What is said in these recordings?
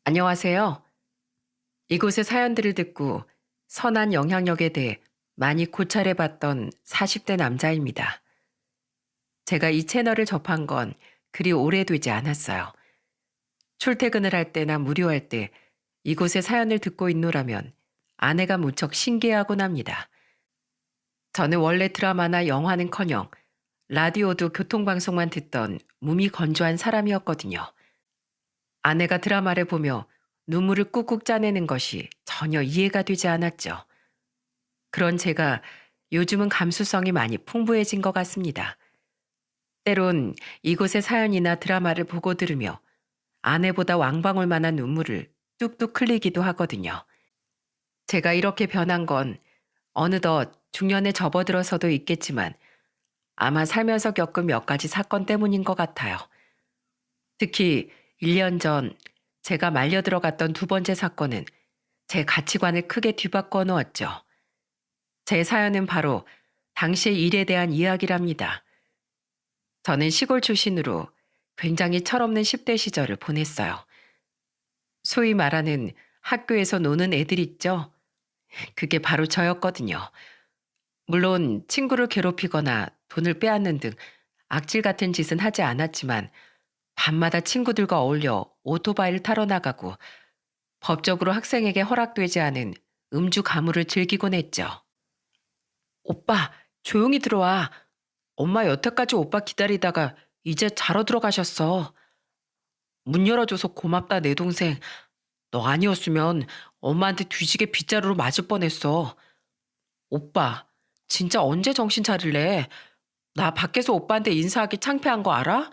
안녕하세요. 이곳의 사연들을 듣고 선한 영향력에 대해 많이 고찰해봤던 40대 남자입니다. 제가 이 채널을 접한 건 그리 오래되지 않았어요. 출퇴근을 할 때나 무료할 때 이곳의 사연을 듣고 있노라면 아내가 무척 신기해하곤 합니다. 저는 원래 드라마나 영화는커녕 라디오도 교통방송만 듣던 몸이 건조한 사람이었거든요. 아내가 드라마를 보며 눈물을 꾹꾹 짜내는 것이 전혀 이해가 되지 않았죠. 그런 제가 요즘은 감수성이 많이 풍부해진 것 같습니다. 때론 이곳의 사연이나 드라마를 보고 들으며 아내보다 왕방울만한 눈물을 뚝뚝 흘리기도 하거든요. 제가 이렇게 변한 건 어느덧 중년에 접어들어서도 있겠지만 아마 살면서 겪은 몇 가지 사건 때문인 것 같아요. 특히 1년 전 제가 말려 들어갔던 두 번째 사건은 제 가치관을 크게 뒤바꿔 놓았죠. 제 사연은 바로 당시의 일에 대한 이야기랍니다. 저는 시골 출신으로 굉장히 철없는 10대 시절을 보냈어요. 소위 말하는 학교에서 노는 애들 있죠? 그게 바로 저였거든요. 물론 친구를 괴롭히거나 돈을 빼앗는 등 악질 같은 짓은 하지 않았지만 밤마다 친구들과 어울려 오토바이를 타러 나가고 법적으로 학생에게 허락되지 않은 음주 가물을 즐기곤 했죠. 오빠, 조용히 들어와. 엄마 여태까지 오빠 기다리다가 이제 자러 들어가셨어. 문 열어줘서 고맙다, 내 동생. 너 아니었으면 엄마한테 뒤지게 빗자루로 맞을 뻔했어. 오빠, 진짜 언제 정신 차릴래? 나 밖에서 오빠한테 인사하기 창피한 거 알아?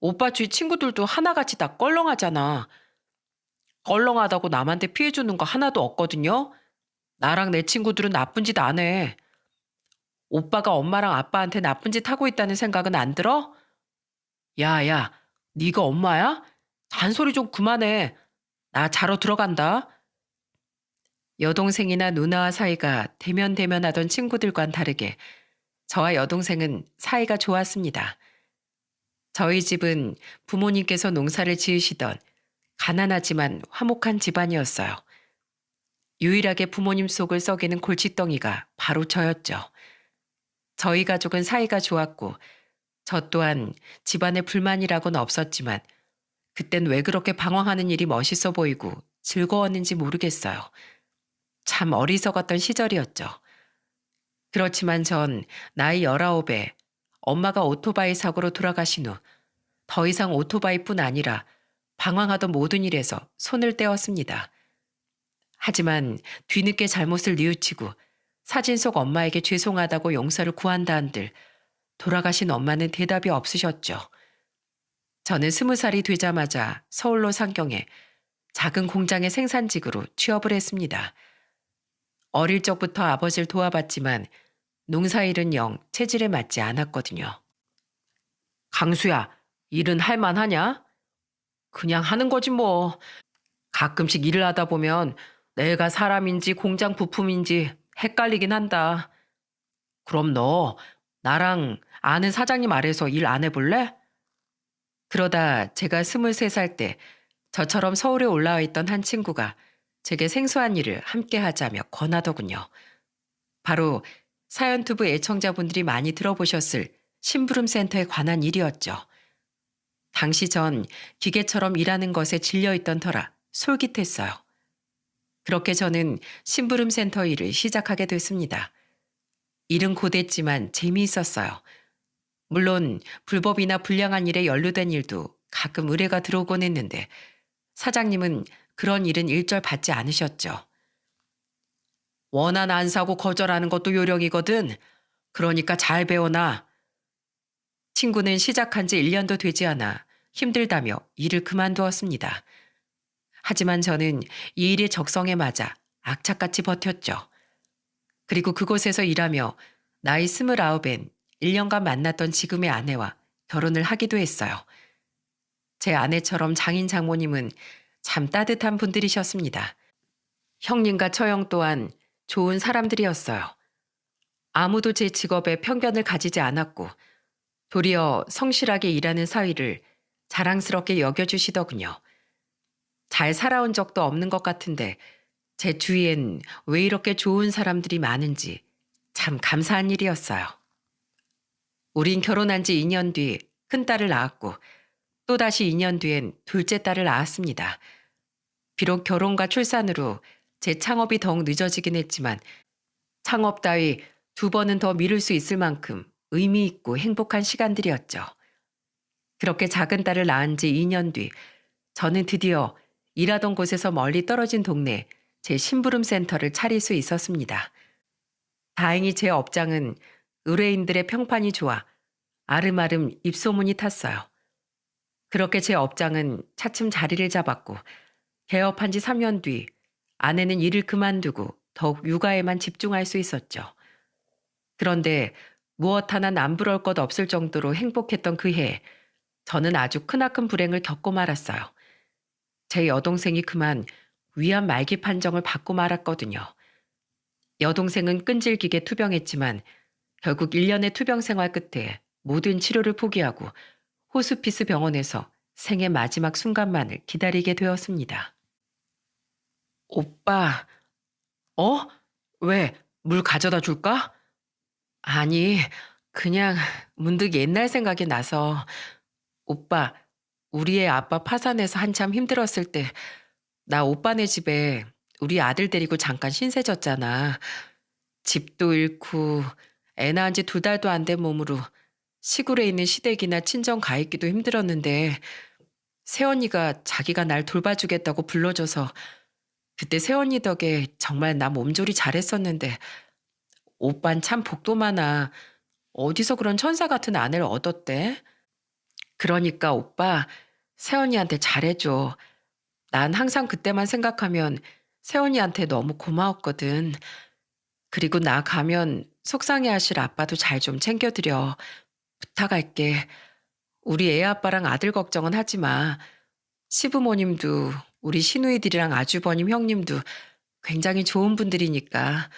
오빠 주위 친구들도 하나같이 다 껄렁하잖아. 껄렁하다고 남한테 피해주는 거 하나도 없거든요. 나랑 내 친구들은 나쁜 짓 안 해. 오빠가 엄마랑 아빠한테 나쁜 짓 하고 있다는 생각은 안 들어? 야, 야, 네가 엄마야? 잔소리 좀 그만해. 나 자러 들어간다. 여동생이나 누나와 사이가 대면대면하던 친구들과는 다르게 저와 여동생은 사이가 좋았습니다. 저희 집은 부모님께서 농사를 지으시던 가난하지만 화목한 집안이었어요. 유일하게 부모님 속을 썩이는 골칫덩이가 바로 저였죠. 저희 가족은 사이가 좋았고 저 또한 집안에 불만이라고는 없었지만 그땐 왜 그렇게 방황하는 일이 멋있어 보이고 즐거웠는지 모르겠어요. 참 어리석었던 시절이었죠. 그렇지만 전 나이 19에 엄마가 오토바이 사고로 돌아가신 후 더 이상 오토바이뿐 아니라 방황하던 모든 일에서 손을 떼었습니다. 하지만 뒤늦게 잘못을 뉘우치고 사진 속 엄마에게 죄송하다고 용서를 구한다 한들 돌아가신 엄마는 대답이 없으셨죠. 저는 20살이 되자마자 서울로 상경해 작은 공장의 생산직으로 취업을 했습니다. 어릴 적부터 아버지를 도와봤지만 농사일은 영 체질에 맞지 않았거든요. 강수야, 일은 할 만하냐? 그냥 하는 거지 뭐. 가끔씩 일을 하다 보면 내가 사람인지 공장 부품인지 헷갈리긴 한다. 그럼 너 나랑 아는 사장님 아래서 일 안 해볼래? 그러다 제가 23살 때 저처럼 서울에 올라와 있던 한 친구가 제게 생소한 일을 함께 하자며 권하더군요. 바로 사연투브 애청자분들이 많이 들어보셨을 심부름센터에 관한 일이었죠. 당시 전 기계처럼 일하는 것에 질려있던 터라 솔깃했어요. 그렇게 저는 심부름센터 일을 시작하게 됐습니다. 일은 고됐지만 재미있었어요. 물론 불법이나 불량한 일에 연루된 일도 가끔 의뢰가 들어오곤 했는데 사장님은 그런 일은 일절 받지 않으셨죠. 원한 안 사고 거절하는 것도 요령이거든. 그러니까 잘 배워놔. 친구는 시작한 지 1년도 되지 않아 힘들다며 일을 그만두었습니다. 하지만 저는 이 일의 적성에 맞아 악착같이 버텼죠. 그리고 그곳에서 일하며 나이 29엔 1년간 만났던 지금의 아내와 결혼을 하기도 했어요. 제 아내처럼 장인 장모님은 참 따뜻한 분들이셨습니다. 형님과 처형 또한 좋은 사람들이었어요. 아무도 제 직업에 편견을 가지지 않았고 도리어 성실하게 일하는 사위를 자랑스럽게 여겨주시더군요. 잘 살아온 적도 없는 것 같은데 제 주위엔 왜 이렇게 좋은 사람들이 많은지 참 감사한 일이었어요. 우린 결혼한 지 2년 뒤 큰딸을 낳았고 또다시 2년 뒤엔 둘째 딸을 낳았습니다. 비록 결혼과 출산으로 제 창업이 더욱 늦어지긴 했지만 창업 따위 두 번은 더 미룰 수 있을 만큼 의미 있고 행복한 시간들이었죠. 그렇게 작은 딸을 낳은 지 2년 뒤 저는 드디어 일하던 곳에서 멀리 떨어진 동네 제 심부름 센터를 차릴 수 있었습니다. 다행히 제 업장은 의뢰인들의 평판이 좋아 아름아름 입소문이 탔어요. 그렇게 제 업장은 차츰 자리를 잡았고 개업한 지 3년 뒤 아내는 일을 그만두고 더욱 육아에만 집중할 수 있었죠. 그런데 무엇 하나 남부러울 것 없을 정도로 행복했던 그 해, 저는 아주 크나큰 불행을 겪고 말았어요. 제 여동생이 그만 위암 말기 판정을 받고 말았거든요. 여동생은 끈질기게 투병했지만 결국 1년의 투병 생활 끝에 모든 치료를 포기하고 호스피스 병원에서 생의 마지막 순간만을 기다리게 되었습니다. 오빠, 어? 왜? 물 가져다 줄까? 아니, 그냥 문득 옛날 생각이 나서. 오빠, 우리 애 아빠 파산해서 한참 힘들었을 때 나 오빠네 집에 우리 아들 데리고 잠깐 신세 졌잖아. 집도 잃고 애 낳은 지 2달도 안 된 몸으로 시골에 있는 시댁이나 친정 가 있기도 힘들었는데 새언니가 자기가 날 돌봐주겠다고 불러줘서 그때 새언니 덕에 정말 나 몸조리 잘했었는데 오빤 참 복도 많아. 어디서 그런 천사 같은 아내를 얻었대? 그러니까 오빠 새언니한테 잘해줘. 난 항상 그때만 생각하면 새언니한테 너무 고마웠거든. 그리고 나 가면 속상해하실 아빠도 잘 좀 챙겨드려. 부탁할게. 우리 애 아빠랑 아들 걱정은 하지 마. 시부모님도 우리 시누이들이랑 아주버님 형님도 굉장히 좋은 분들이니까.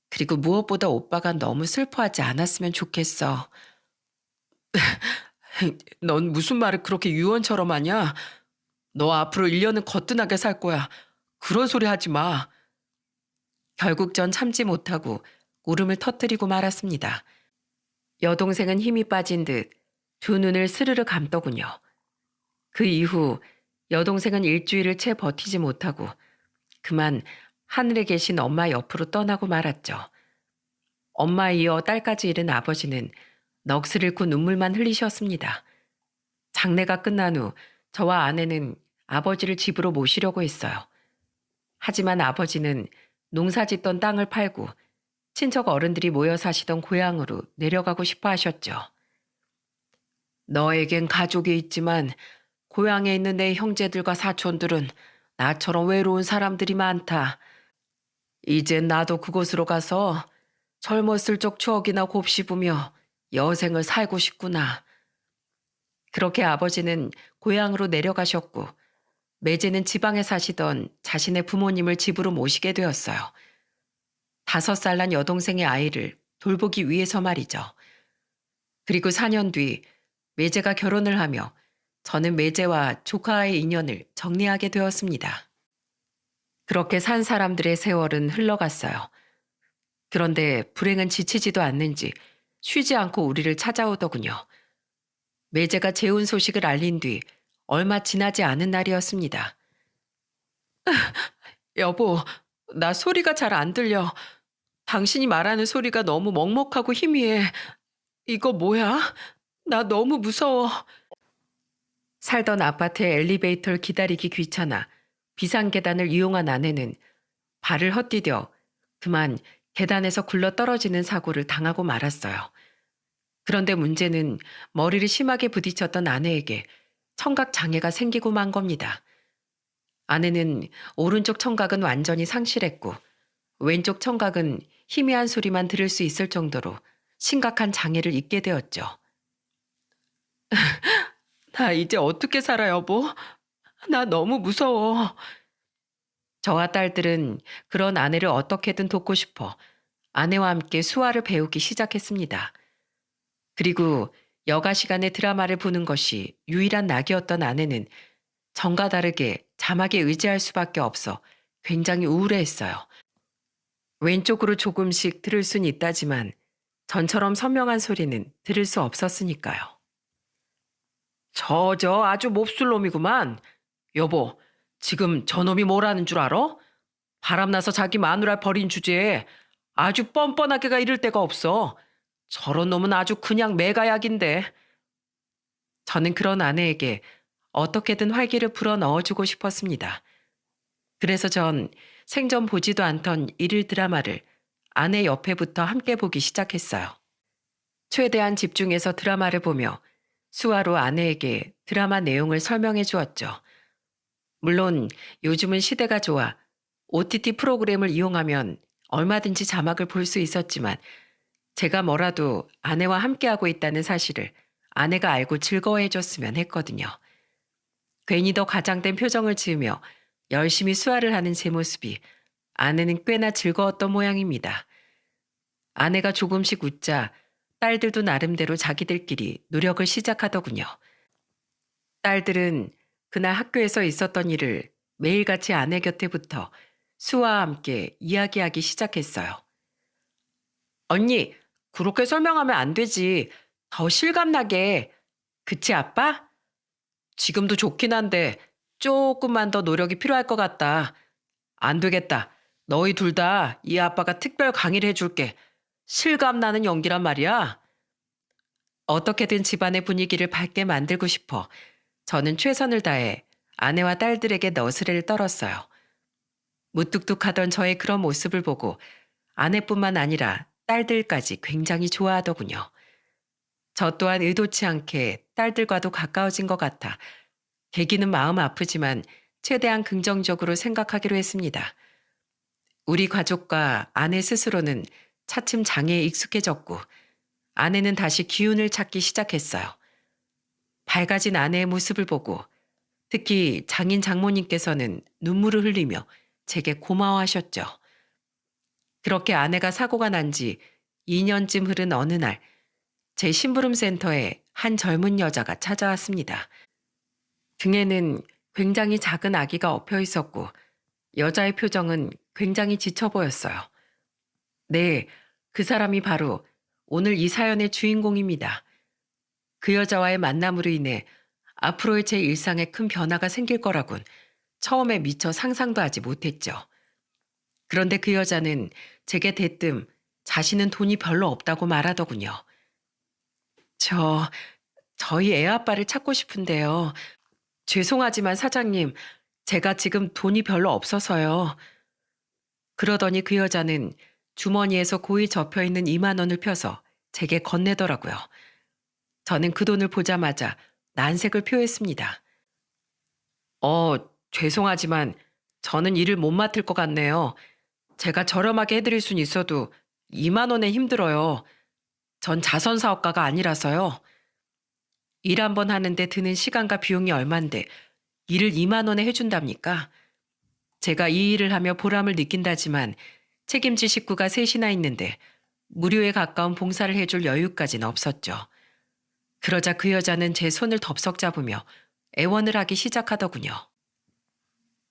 그리고 무엇보다 오빠가 너무 슬퍼하지 않았으면 좋겠어. 넌 무슨 말을 그렇게 유언처럼 하냐? 너 앞으로 1년은 거뜬하게 살 거야. 그런 소리 하지 마. 결국 전 참지 못하고 울음을 터뜨리고 말았습니다. 여동생은 힘이 빠진 듯 두 눈을 스르르 감더군요. 그 이후 여동생은 일주일을 채 버티지 못하고 그만 하늘에 계신 엄마 옆으로 떠나고 말았죠. 엄마에 이어 딸까지 잃은 아버지는 넋을 잃고 눈물만 흘리셨습니다. 장례가 끝난 후 저와 아내는 아버지를 집으로 모시려고 했어요. 하지만 아버지는 농사 짓던 땅을 팔고 친척 어른들이 모여 사시던 고향으로 내려가고 싶어 하셨죠. 너에겐 가족이 있지만 고향에 있는 내 형제들과 사촌들은 나처럼 외로운 사람들이 많다. 이젠 나도 그곳으로 가서 젊었을 적 추억이나 곱씹으며 여생을 살고 싶구나. 그렇게 아버지는 고향으로 내려가셨고 매제는 지방에 사시던 자신의 부모님을 집으로 모시게 되었어요. 5살 난 여동생의 아이를 돌보기 위해서 말이죠. 그리고 4년 뒤 매제가 결혼을 하며 저는 매제와 조카의 인연을 정리하게 되었습니다. 그렇게 산 사람들의 세월은 흘러갔어요. 그런데 불행은 지치지도 않는지 쉬지 않고 우리를 찾아오더군요. 매제가 재혼 소식을 알린 뒤 얼마 지나지 않은 날이었습니다. 여보, 나 소리가 잘 안 들려. 당신이 말하는 소리가 너무 먹먹하고 희미해. 이거 뭐야? 나 너무 무서워. 살던 아파트의 엘리베이터를 기다리기 귀찮아 비상계단을 이용한 아내는 발을 헛디뎌 그만 계단에서 굴러 떨어지는 사고를 당하고 말았어요. 그런데 문제는 머리를 심하게 부딪혔던 아내에게 청각 장애가 생기고 만 겁니다. 아내는 오른쪽 청각은 완전히 상실했고 왼쪽 청각은 희미한 소리만 들을 수 있을 정도로 심각한 장애를 입게 되었죠. 나 이제 어떻게 살아, 여보? 나 너무 무서워. 저와 딸들은 그런 아내를 어떻게든 돕고 싶어 아내와 함께 수화를 배우기 시작했습니다. 그리고 여가 시간에 드라마를 보는 것이 유일한 낙이었던 아내는 전과 다르게 자막에 의지할 수밖에 없어 굉장히 우울해했어요. 왼쪽으로 조금씩 들을 순 있다지만 전처럼 선명한 소리는 들을 수 없었으니까요. 저 아주 몹쓸 놈이구만. 여보, 지금 저놈이 뭐라는 줄 알아? 바람나서 자기 마누라 버린 주제에 아주 뻔뻔하게가 이를 데가 없어. 저런 놈은 아주 그냥 매가약인데. 저는 그런 아내에게 어떻게든 활기를 불어 넣어주고 싶었습니다. 그래서 전 생전 보지도 않던 일일 드라마를 아내 옆에부터 함께 보기 시작했어요. 최대한 집중해서 드라마를 보며 수화로 아내에게 드라마 내용을 설명해 주었죠. 물론 요즘은 시대가 좋아 OTT 프로그램을 이용하면 얼마든지 자막을 볼 수 있었지만 제가 뭐라도 아내와 함께하고 있다는 사실을 아내가 알고 즐거워해 줬으면 했거든요. 괜히 더 과장된 표정을 지으며 열심히 수화를 하는 제 모습이 아내는 꽤나 즐거웠던 모양입니다. 아내가 조금씩 웃자 딸들도 나름대로 자기들끼리 노력을 시작하더군요. 딸들은 그날 학교에서 있었던 일을 매일같이 아내 곁에 붙어 수아와 함께 이야기하기 시작했어요. 언니, 그렇게 설명하면 안 되지. 더 실감나게. 그치, 아빠? 지금도 좋긴 한데 조금만 더 노력이 필요할 것 같다. 안 되겠다. 너희 둘 다 이 아빠가 특별 강의를 해줄게. 실감나는 연기란 말이야. 어떻게든 집안의 분위기를 밝게 만들고 싶어 저는 최선을 다해 아내와 딸들에게 너스레를 떨었어요. 무뚝뚝하던 저의 그런 모습을 보고 아내뿐만 아니라 딸들까지 굉장히 좋아하더군요. 저 또한 의도치 않게 딸들과도 가까워진 것 같아 계기는 마음 아프지만 최대한 긍정적으로 생각하기로 했습니다. 우리 가족과 아내 스스로는 차츰 장애에 익숙해졌고 아내는 다시 기운을 찾기 시작했어요. 밝아진 아내의 모습을 보고 특히 장인 장모님께서는 눈물을 흘리며 제게 고마워하셨죠. 그렇게 아내가 사고가 난 지 2년쯤 흐른 어느 날 제 심부름 센터에 한 젊은 여자가 찾아왔습니다. 등에는 굉장히 작은 아기가 엎여 있었고 여자의 표정은 굉장히 지쳐 보였어요. 네, 그 사람이 바로 오늘 이 사연의 주인공입니다. 그 여자와의 만남으로 인해 앞으로의 제 일상에 큰 변화가 생길 거라곤 처음에 미처 상상도 하지 못했죠. 그런데 그 여자는 제게 대뜸 자신은 돈이 별로 없다고 말하더군요. 저, 저희 애 아빠를 찾고 싶은데요. 죄송하지만 사장님, 제가 지금 돈이 별로 없어서요. 그러더니 그 여자는 주머니에서 고이 접혀 있는 2만 원을 펴서 제게 건네더라고요. 저는 그 돈을 보자마자 난색을 표했습니다. 어, 죄송하지만 저는 일을 못 맡을 것 같네요. 제가 저렴하게 해드릴 순 있어도 2만 원에 힘들어요. 전 자선 사업가가 아니라서요. 일 한 번 하는데 드는 시간과 비용이 얼만데 일을 2만 원에 해준답니까? 제가 이 일을 하며 보람을 느낀다지만 책임질 식구가 셋이나 있는데 무료에 가까운 봉사를 해줄 여유까지는 없었죠. 그러자 그 여자는 제 손을 덥석 잡으며 애원을 하기 시작하더군요.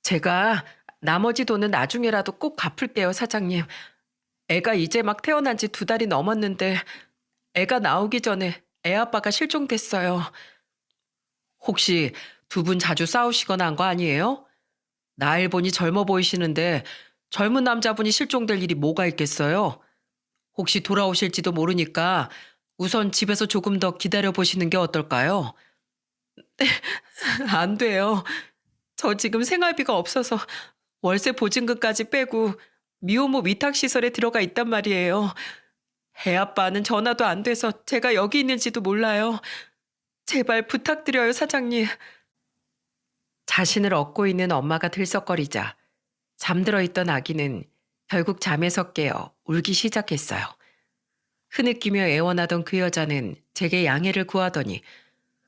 제가 나머지 돈은 나중에라도 꼭 갚을게요, 사장님. 애가 이제 막 태어난 지 2달이 넘었는데 애가 나오기 전에 애 아빠가 실종됐어요. 혹시 두 분 자주 싸우시거나 한 거 아니에요? 나이 보니 젊어 보이시는데 젊은 남자분이 실종될 일이 뭐가 있겠어요? 혹시 돌아오실지도 모르니까 우선 집에서 조금 더 기다려 보시는 게 어떨까요? 안 돼요. 저 지금 생활비가 없어서 월세 보증금까지 빼고 미혼모 위탁시설에 들어가 있단 말이에요. 애 아빠는 전화도 안 돼서 제가 여기 있는지도 몰라요. 제발 부탁드려요, 사장님. 자신을 얻고 있는 엄마가 들썩거리자 잠들어 있던 아기는 결국 잠에서 깨어 울기 시작했어요. 흐느끼며 애원하던 그 여자는 제게 양해를 구하더니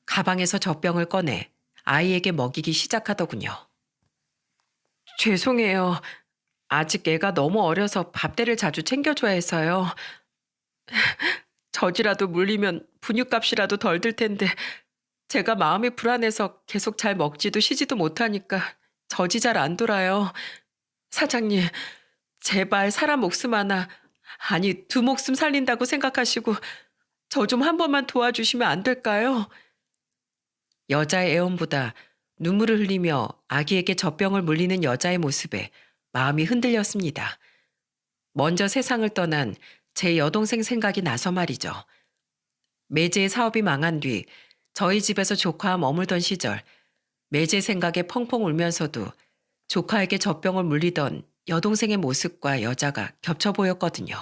가방에서 젖병을 꺼내 아이에게 먹이기 시작하더군요. 죄송해요. 아직 애가 너무 어려서 밥대를 자주 챙겨줘야 해서요. 젖이라도 물리면 분유값이라도 덜 들 텐데 제가 마음이 불안해서 계속 잘 먹지도 쉬지도 못하니까 젖이 잘 안 돌아요. 사장님, 제발 사람 목숨 하나, 아니 두 목숨 살린다고 생각하시고 저 좀 한 번만 도와주시면 안 될까요? 여자의 애원보다 눈물을 흘리며 아기에게 젖병을 물리는 여자의 모습에 마음이 흔들렸습니다. 먼저 세상을 떠난 제 여동생 생각이 나서 말이죠. 매제의 사업이 망한 뒤 저희 집에서 조카와 머물던 시절 매제 생각에 펑펑 울면서도 조카에게 젖병을 물리던 여동생의 모습과 여자가 겹쳐 보였거든요.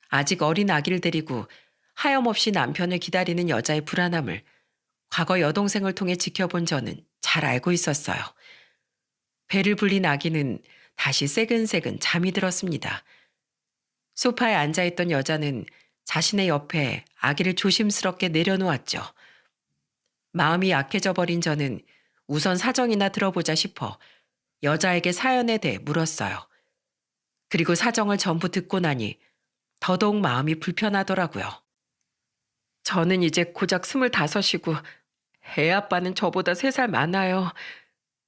아직 어린 아기를 데리고 하염없이 남편을 기다리는 여자의 불안함을 과거 여동생을 통해 지켜본 저는 잘 알고 있었어요. 배를 불린 아기는 다시 새근새근 잠이 들었습니다. 소파에 앉아있던 여자는 자신의 옆에 아기를 조심스럽게 내려놓았죠. 마음이 약해져 버린 저는 우선 사정이나 들어보자 싶어 여자에게 사연에 대해 물었어요. 그리고 사정을 전부 듣고 나니 더더욱 마음이 불편하더라고요. 저는 이제 고작 25이고 애 아빠는 저보다 3살 많아요.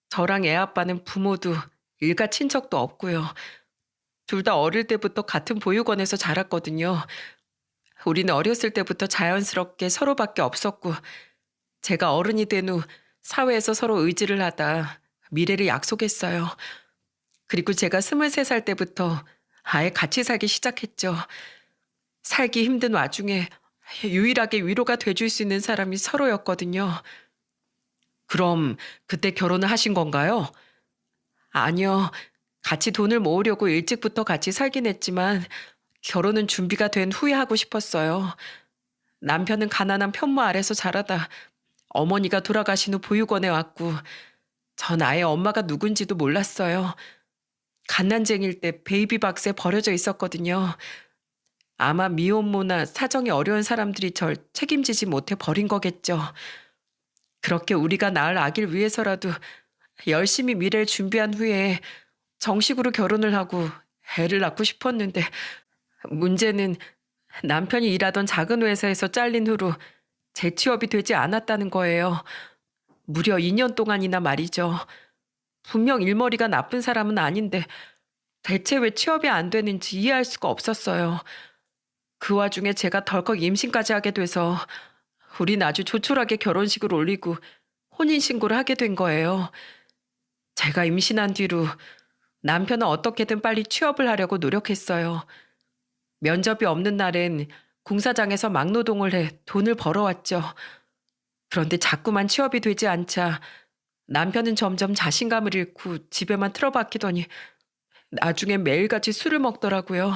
저랑 애 아빠는 부모도 일가 친척도 없고요. 둘 다 어릴 때부터 같은 보육원에서 자랐거든요. 우리는 어렸을 때부터 자연스럽게 서로밖에 없었고 제가 어른이 된 후 사회에서 서로 의지를 하다 미래를 약속했어요. 그리고 제가 23살 때부터 아예 같이 살기 시작했죠. 살기 힘든 와중에 유일하게 위로가 돼줄 수 있는 사람이 서로였거든요. 그럼 그때 결혼을 하신 건가요? 아니요. 같이 돈을 모으려고 일찍부터 같이 살긴 했지만 결혼은 준비가 된 후에 하고 싶었어요. 남편은 가난한 편모 아래서 자라다 어머니가 돌아가신 후 보육원에 왔고 전 아예 엄마가 누군지도 몰랐어요. 갓난쟁일 때 베이비박스에 버려져 있었거든요. 아마 미혼모나 사정이 어려운 사람들이 절 책임지지 못해 버린 거겠죠. 그렇게 우리가 낳을 아기를 위해서라도 열심히 미래를 준비한 후에 정식으로 결혼을 하고 애를 낳고 싶었는데 문제는 남편이 일하던 작은 회사에서 잘린 후로 재취업이 되지 않았다는 거예요. 무려 2년 동안이나 말이죠. 분명 일머리가 나쁜 사람은 아닌데 대체 왜 취업이 안 되는지 이해할 수가 없었어요. 그 와중에 제가 덜컥 임신까지 하게 돼서 우린 아주 조촐하게 결혼식을 올리고 혼인신고를 하게 된 거예요. 제가 임신한 뒤로 남편은 어떻게든 빨리 취업을 하려고 노력했어요. 면접이 없는 날엔 공사장에서 막노동을 해 돈을 벌어왔죠. 그런데 자꾸만 취업이 되지 않자 남편은 점점 자신감을 잃고 집에만 틀어박히더니 나중에 매일같이 술을 먹더라고요.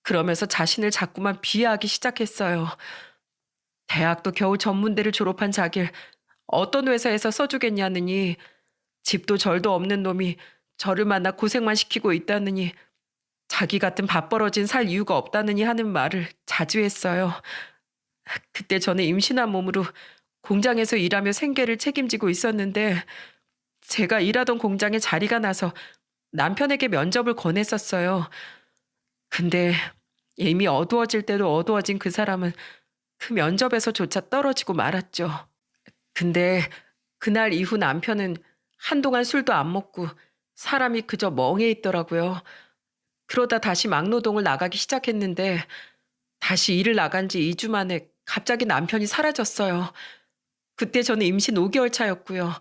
그러면서 자신을 자꾸만 비하하기 시작했어요. 대학도 겨우 전문대를 졸업한 자길 어떤 회사에서 써주겠냐느니 집도 절도 없는 놈이 저를 만나 고생만 시키고 있다느니 자기 같은 밥벌어진 살 이유가 없다느니 하는 말을 자주 했어요. 그때 저는 임신한 몸으로 공장에서 일하며 생계를 책임지고 있었는데 제가 일하던 공장에 자리가 나서 남편에게 면접을 권했었어요. 근데 이미 어두워질 대로 어두워진 그 사람은 그 면접에서조차 떨어지고 말았죠. 근데 그날 이후 남편은 한동안 술도 안 먹고 사람이 그저 멍해 있더라고요. 그러다 다시 막노동을 나가기 시작했는데 다시 일을 나간 지 2주 만에 갑자기 남편이 사라졌어요. 그때 저는 임신 5개월 차였고요.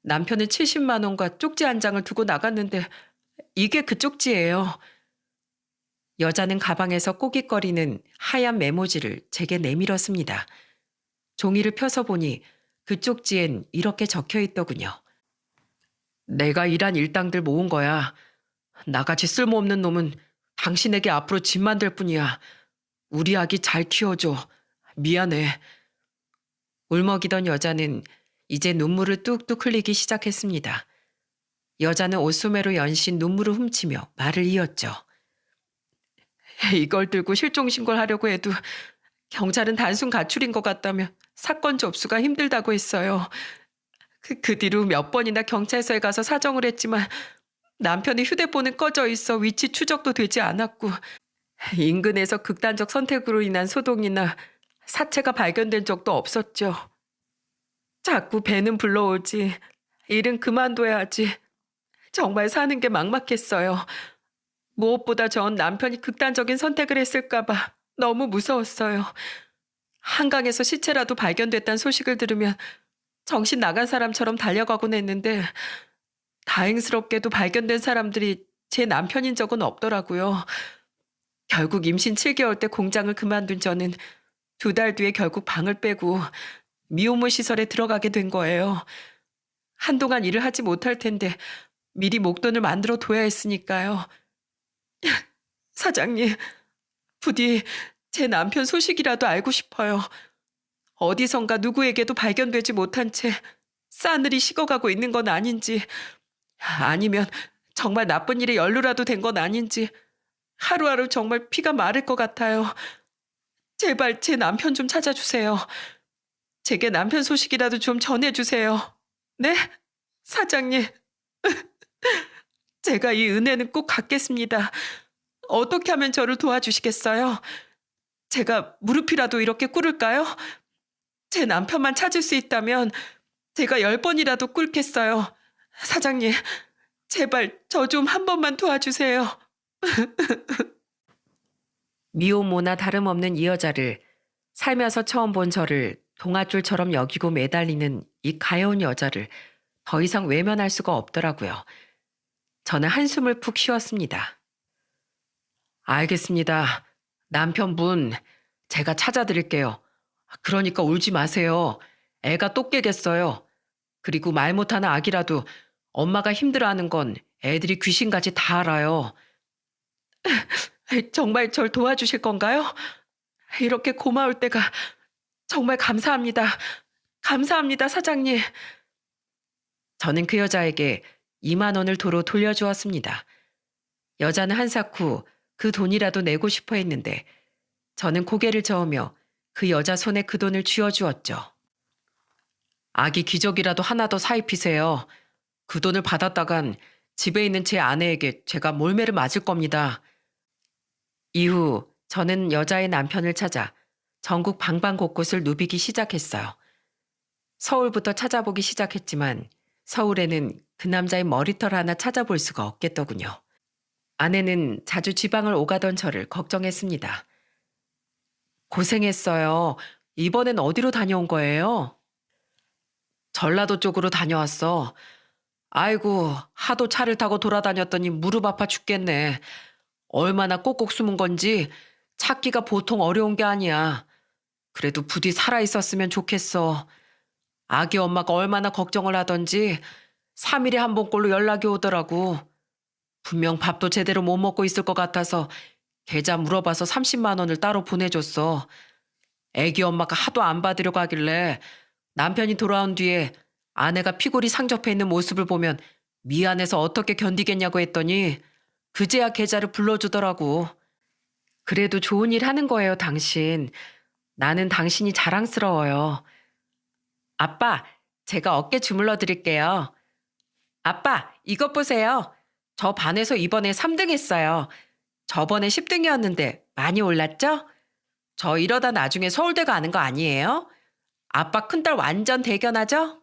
남편은 70만 원과 쪽지 한 장을 두고 나갔는데 이게 그 쪽지예요. 여자는 가방에서 꼬깃거리는 하얀 메모지를 제게 내밀었습니다. 종이를 펴서 보니 그 쪽지엔 이렇게 적혀 있더군요. 내가 일한 일당들 모은 거야. 나같이 쓸모없는 놈은 당신에게 앞으로 짐만 될 뿐이야. 우리 아기 잘 키워줘. 미안해. 울먹이던 여자는 이제 눈물을 뚝뚝 흘리기 시작했습니다. 여자는 옷소매로 연신 눈물을 훔치며 말을 이었죠. 이걸 들고 실종신고를 하려고 해도 경찰은 단순 가출인 것 같다며 사건 접수가 힘들다고 했어요. 그 뒤로 몇 번이나 경찰서에 가서 사정을 했지만 남편의 휴대폰은 꺼져 있어 위치 추적도 되지 않았고 인근에서 극단적 선택으로 인한 소동이나 사체가 발견된 적도 없었죠. 자꾸 배는 불러오지. 일은 그만둬야지. 정말 사는 게 막막했어요. 무엇보다 전 남편이 극단적인 선택을 했을까봐 너무 무서웠어요. 한강에서 시체라도 발견됐다는 소식을 들으면 정신 나간 사람처럼 달려가곤 했는데 다행스럽게도 발견된 사람들이 제 남편인 적은 없더라고요. 결국 임신 7개월 때 공장을 그만둔 저는 2달 뒤에 결국 방을 빼고 미혼모 시설에 들어가게 된 거예요. 한동안 일을 하지 못할 텐데 미리 목돈을 만들어 둬야 했으니까요. 사장님, 부디 제 남편 소식이라도 알고 싶어요. 어디선가 누구에게도 발견되지 못한 채 싸늘히 식어가고 있는 건 아닌지, 아니면 정말 나쁜 일에 연루라도 된 건 아닌지 하루하루 정말 피가 마를 것 같아요. 제발 제 남편 좀 찾아주세요. 제게 남편 소식이라도 좀 전해주세요. 네? 사장님, 제가 이 은혜는 꼭 갚겠습니다. 어떻게 하면 저를 도와주시겠어요? 제가 무릎이라도 이렇게 꿇을까요? 제 남편만 찾을 수 있다면 제가 10번이라도 꿇겠어요. 사장님, 제발 저 좀 한 번만 도와주세요. 미혼모나 다름없는 이 여자를 살면서 처음 본 저를 동아줄처럼 여기고 매달리는 이 가여운 여자를 더 이상 외면할 수가 없더라고요. 저는 한숨을 푹 쉬었습니다. 알겠습니다. 남편분, 제가 찾아드릴게요. 그러니까 울지 마세요. 애가 또 깨겠어요. 그리고 말 못하는 아기라도 엄마가 힘들어하는 건 애들이 귀신같이 다 알아요. 정말 절 도와주실 건가요? 이렇게 고마울 때가 정말 감사합니다. 감사합니다, 사장님. 저는 그 여자에게 2만 원을 도로 돌려주었습니다. 여자는 한삭 후 그 돈이라도 내고 싶어 했는데 저는 고개를 저으며 그 여자 손에 그 돈을 쥐어주었죠. 아기 기저귀라도 하나 더 사입히세요. 그 돈을 받았다간 집에 있는 제 아내에게 제가 몰매를 맞을 겁니다. 이후 저는 여자의 남편을 찾아 전국 방방곳곳을 누비기 시작했어요. 서울부터 찾아보기 시작했지만 서울에는 그 남자의 머리털 하나 찾아볼 수가 없겠더군요. 아내는 자주 지방을 오가던 저를 걱정했습니다. 고생했어요. 이번엔 어디로 다녀온 거예요? 전라도 쪽으로 다녀왔어. 아이고, 하도 차를 타고 돌아다녔더니 무릎 아파 죽겠네. 얼마나 꼭꼭 숨은 건지 찾기가 보통 어려운 게 아니야. 그래도 부디 살아있었으면 좋겠어. 아기 엄마가 얼마나 걱정을 하던지 3일에 한 번꼴로 연락이 오더라고. 분명 밥도 제대로 못 먹고 있을 것 같아서 계좌 물어봐서 30만 원을 따로 보내줬어. 애기 엄마가 하도 안 받으려고 하길래 남편이 돌아온 뒤에 아내가 피골이 상접해 있는 모습을 보면 미안해서 어떻게 견디겠냐고 했더니 그제야 계좌를 불러주더라고. 그래도 좋은 일 하는 거예요, 당신. 나는 당신이 자랑스러워요. 아빠, 제가 어깨 주물러 드릴게요. 아빠, 이것 보세요. 저 반에서 이번에 3등 했어요. 저번에 10등이었는데 많이 올랐죠? 저 이러다 나중에 서울대 가는 거 아니에요? 아빠 큰딸 완전 대견하죠?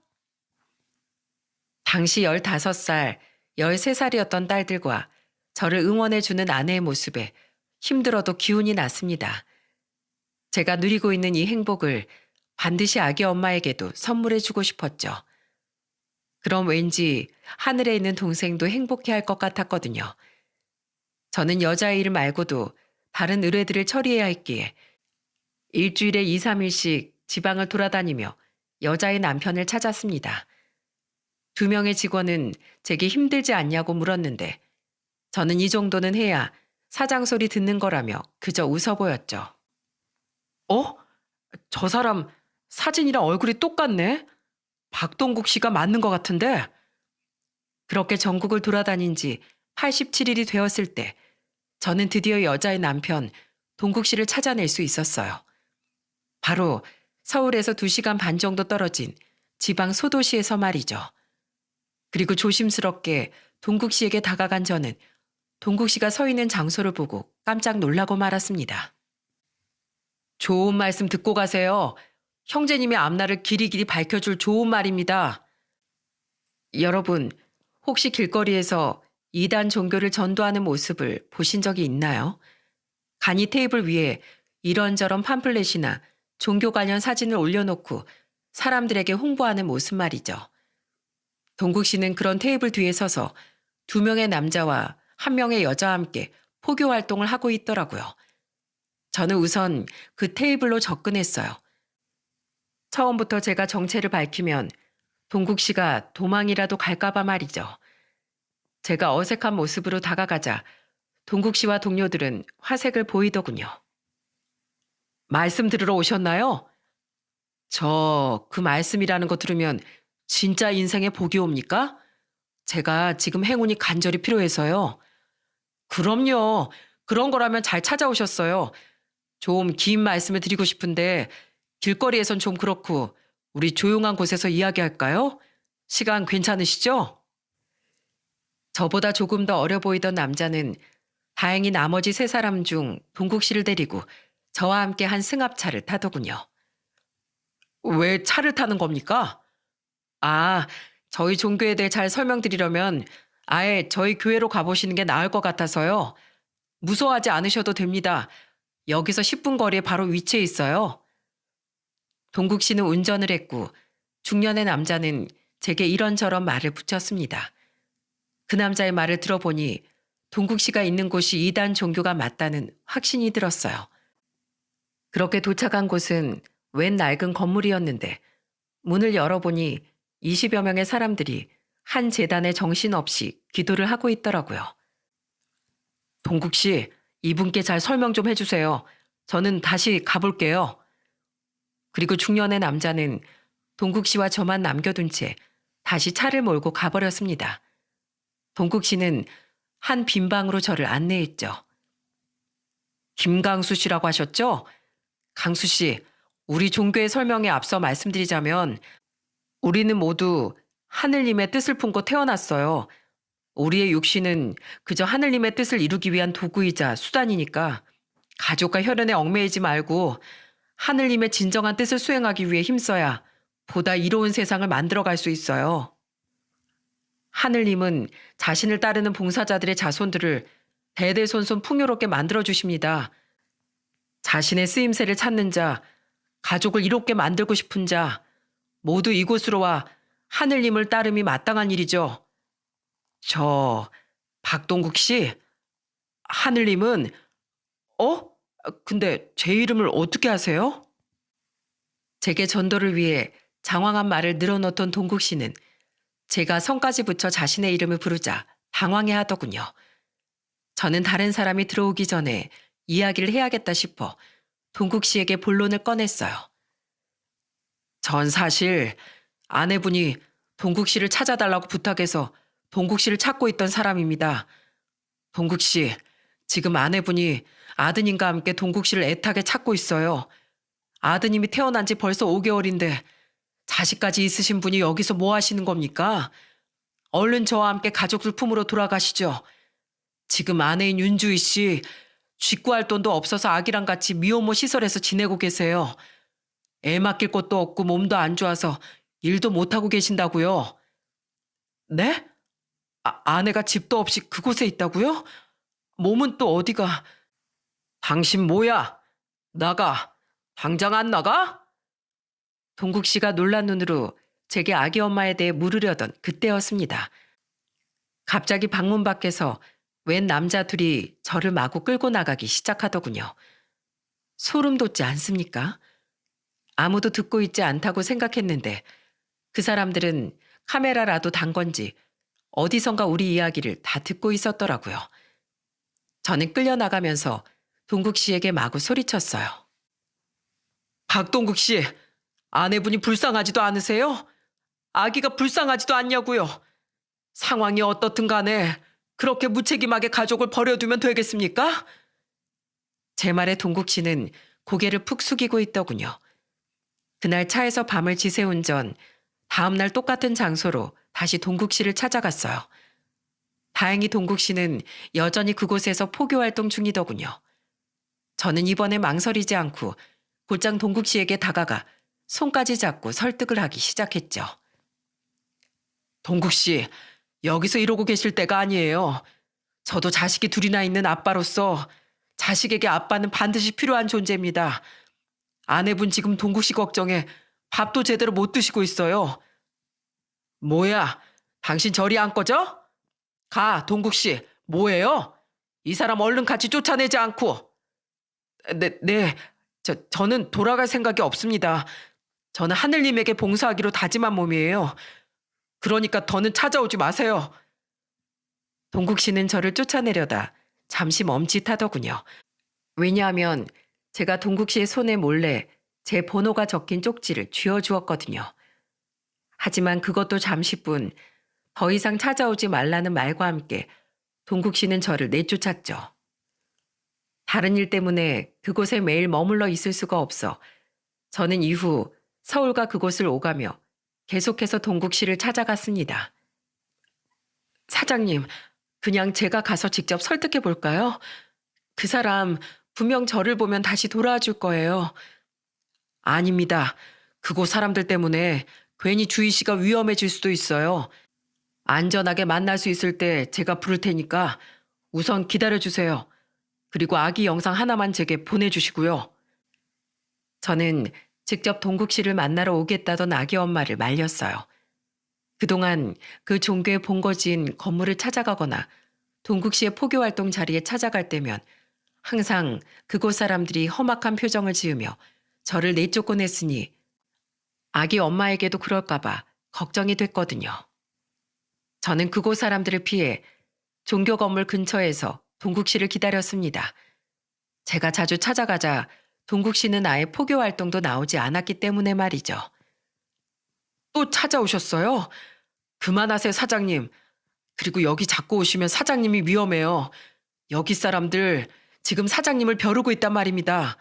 당시 15살, 13살이었던 딸들과 저를 응원해주는 아내의 모습에 힘들어도 기운이 났습니다. 제가 누리고 있는 이 행복을 반드시 아기 엄마에게도 선물해주고 싶었죠. 그럼 왠지 하늘에 있는 동생도 행복해할 것 같았거든요. 저는 여자의 일 말고도 다른 의뢰들을 처리해야 했기에 일주일에 2, 3일씩 지방을 돌아다니며 여자의 남편을 찾았습니다. 2명의 직원은 제게 힘들지 않냐고 물었는데 저는 이 정도는 해야 사장 소리 듣는 거라며 그저 웃어 보였죠. 어? 저 사람 사진이랑 얼굴이 똑같네? 박동국 씨가 맞는 것 같은데? 그렇게 전국을 돌아다닌 지 87일이 되었을 때 저는 드디어 여자의 남편 동국 씨를 찾아낼 수 있었어요. 바로 서울에서 2시간 반 정도 떨어진 지방 소도시에서 말이죠. 그리고 조심스럽게 동국 씨에게 다가간 저는 동국 씨가 서 있는 장소를 보고 깜짝 놀라고 말았습니다. 좋은 말씀 듣고 가세요. 형제님의 앞날을 길이길이 밝혀줄 좋은 말입니다. 여러분, 혹시 길거리에서 이단 종교를 전도하는 모습을 보신 적이 있나요? 간이 테이블 위에 이런저런 팜플렛이나 종교 관련 사진을 올려놓고 사람들에게 홍보하는 모습 말이죠. 동국 씨는 그런 테이블 뒤에 서서 2명의 남자와 1명의 여자와 함께 포교 활동을 하고 있더라고요. 저는 우선 그 테이블로 접근했어요. 처음부터 제가 정체를 밝히면 동국 씨가 도망이라도 갈까봐 말이죠. 제가 어색한 모습으로 다가가자 동국 씨와 동료들은 화색을 보이더군요. 말씀 들으러 오셨나요? 그 말씀이라는 거 들으면 진짜 인생에 복이 옵니까? 제가 지금 행운이 간절히 필요해서요. 그럼요. 그런 거라면 잘 찾아오셨어요. 좀 긴 말씀을 드리고 싶은데 길거리에선 좀 그렇고 우리 조용한 곳에서 이야기할까요? 시간 괜찮으시죠? 저보다 조금 더 어려 보이던 남자는 다행히 나머지 3사람 중 동국 씨를 데리고 저와 함께 한 승합차를 타더군요. 왜 차를 타는 겁니까? 아, 저희 종교에 대해 잘 설명드리려면 아예 저희 교회로 가보시는 게 나을 것 같아서요. 무서워하지 않으셔도 됩니다. 여기서 10분 거리에 바로 위치해 있어요. 동국 씨는 운전을 했고 중년의 남자는 제게 이런저런 말을 붙였습니다. 그 남자의 말을 들어보니 동국 씨가 있는 곳이 이단 종교가 맞다는 확신이 들었어요. 그렇게 도착한 곳은 웬 낡은 건물이었는데 문을 열어보니 20여 명의 사람들이 한 제단에 정신없이 기도를 하고 있더라고요. 동국 씨, 이분께 잘 설명 좀 해주세요. 저는 다시 가볼게요. 그리고 중년의 남자는 동국 씨와 저만 남겨둔 채 다시 차를 몰고 가버렸습니다. 동국 씨는 한 빈 방으로 저를 안내했죠. 김강수 씨라고 하셨죠? 강수 씨, 우리 종교의 설명에 앞서 말씀드리자면 우리는 모두 하늘님의 뜻을 품고 태어났어요. 우리의 육신은 그저 하늘님의 뜻을 이루기 위한 도구이자 수단이니까 가족과 혈연에 얽매이지 말고 하늘님의 진정한 뜻을 수행하기 위해 힘써야 보다 이로운 세상을 만들어갈 수 있어요. 하늘님은 자신을 따르는 봉사자들의 자손들을 대대손손 풍요롭게 만들어주십니다. 자신의 쓰임새를 찾는 자, 가족을 이롭게 만들고 싶은 자, 모두 이곳으로 와 하늘님을 따름이 마땅한 일이죠. 박동국 씨, 하늘님은, 근데 제 이름을 어떻게 아세요? 제게 전도를 위해 장황한 말을 늘어놓던 동국 씨는 제가 성까지 붙여 자신의 이름을 부르자 당황해 하더군요. 저는 다른 사람이 들어오기 전에 이야기를 해야겠다 싶어 동국 씨에게 본론을 꺼냈어요. 전 사실 아내분이 동국 씨를 찾아달라고 부탁해서 동국 씨를 찾고 있던 사람입니다. 동국 씨, 지금 아내분이 아드님과 함께 동국 씨를 애타게 찾고 있어요. 아드님이 태어난 지 벌써 5개월인데 자식까지 있으신 분이 여기서 뭐 하시는 겁니까? 얼른 저와 함께 가족들 품으로 돌아가시죠. 지금 아내인 윤주희 씨, 쥐구할 돈도 없어서 아기랑 같이 미혼모 시설에서 지내고 계세요. 애 맡길 곳도 없고 몸도 안 좋아서 일도 못하고 계신다고요. 네? 아내가 집도 없이 그곳에 있다고요? 몸은 또 어디가? 당신 뭐야? 나가. 당장 안 나가? 동국 씨가 놀란 눈으로 제게 아기 엄마에 대해 물으려던 그때였습니다. 갑자기 방문 밖에서 웬 남자 둘이 저를 마구 끌고 나가기 시작하더군요. 소름 돋지 않습니까? 아무도 듣고 있지 않다고 생각했는데 그 사람들은 카메라라도 단 건지 어디선가 우리 이야기를 다 듣고 있었더라고요. 저는 끌려나가면서 동국 씨에게 마구 소리쳤어요. 박동국 씨, 아내분이 불쌍하지도 않으세요? 아기가 불쌍하지도 않냐고요. 상황이 어떻든 간에 그렇게 무책임하게 가족을 버려두면 되겠습니까? 제 말에 동국 씨는 고개를 푹 숙이고 있더군요. 그날 차에서 밤을 지새운 전 다음날 똑같은 장소로 다시 동국 씨를 찾아갔어요. 다행히 동국 씨는 여전히 그곳에서 포교 활동 중이더군요. 저는 이번에 망설이지 않고 곧장 동국 씨에게 다가가 손까지 잡고 설득을 하기 시작했죠. 동국 씨, 여기서 이러고 계실 때가 아니에요. 저도 자식이 둘이나 있는 아빠로서 자식에게 아빠는 반드시 필요한 존재입니다. 아내분 지금 동국 씨 걱정에 밥도 제대로 못 드시고 있어요. 뭐야, 당신 저리 안 꺼져? 가, 동국 씨, 뭐예요? 이 사람 얼른 같이 쫓아내지 않고. 네, 저는 돌아갈 생각이 없습니다. 저는 하늘님에게 봉사하기로 다짐한 몸이에요. 그러니까 더는 찾아오지 마세요. 동국 씨는 저를 쫓아내려다 잠시 멈칫하더군요. 왜냐하면 제가 동국 씨의 손에 몰래 제 번호가 적힌 쪽지를 쥐어주었거든요. 하지만 그것도 잠시뿐 더 이상 찾아오지 말라는 말과 함께 동국 씨는 저를 내쫓았죠. 다른 일 때문에 그곳에 매일 머물러 있을 수가 없어 저는 이후 서울과 그곳을 오가며 계속해서 동국 씨를 찾아갔습니다. 사장님, 그냥 제가 가서 직접 설득해 볼까요? 그 사람 분명 저를 보면 다시 돌아와 줄 거예요. 아닙니다. 그곳 사람들 때문에 괜히 주희 씨가 위험해질 수도 있어요. 안전하게 만날 수 있을 때 제가 부를 테니까 우선 기다려 주세요. 그리고 아기 영상 하나만 제게 보내주시고요. 저는 직접 동국 씨를 만나러 오겠다던 아기 엄마를 말렸어요. 그동안 그 종교의 본거지인 건물을 찾아가거나 동국 씨의 포교 활동 자리에 찾아갈 때면 항상 그곳 사람들이 험악한 표정을 지으며 저를 내쫓곤 했으니 아기 엄마에게도 그럴까봐 걱정이 됐거든요. 저는 그곳 사람들을 피해 종교 건물 근처에서 동국 씨를 기다렸습니다. 제가 자주 찾아가자 동국 씨는 아예 포교 활동도 나오지 않았기 때문에 말이죠. 또 찾아오셨어요? 그만하세요, 사장님. 그리고 여기 자꾸 오시면 사장님이 위험해요. 여기 사람들 지금 사장님을 벼르고 있단 말입니다.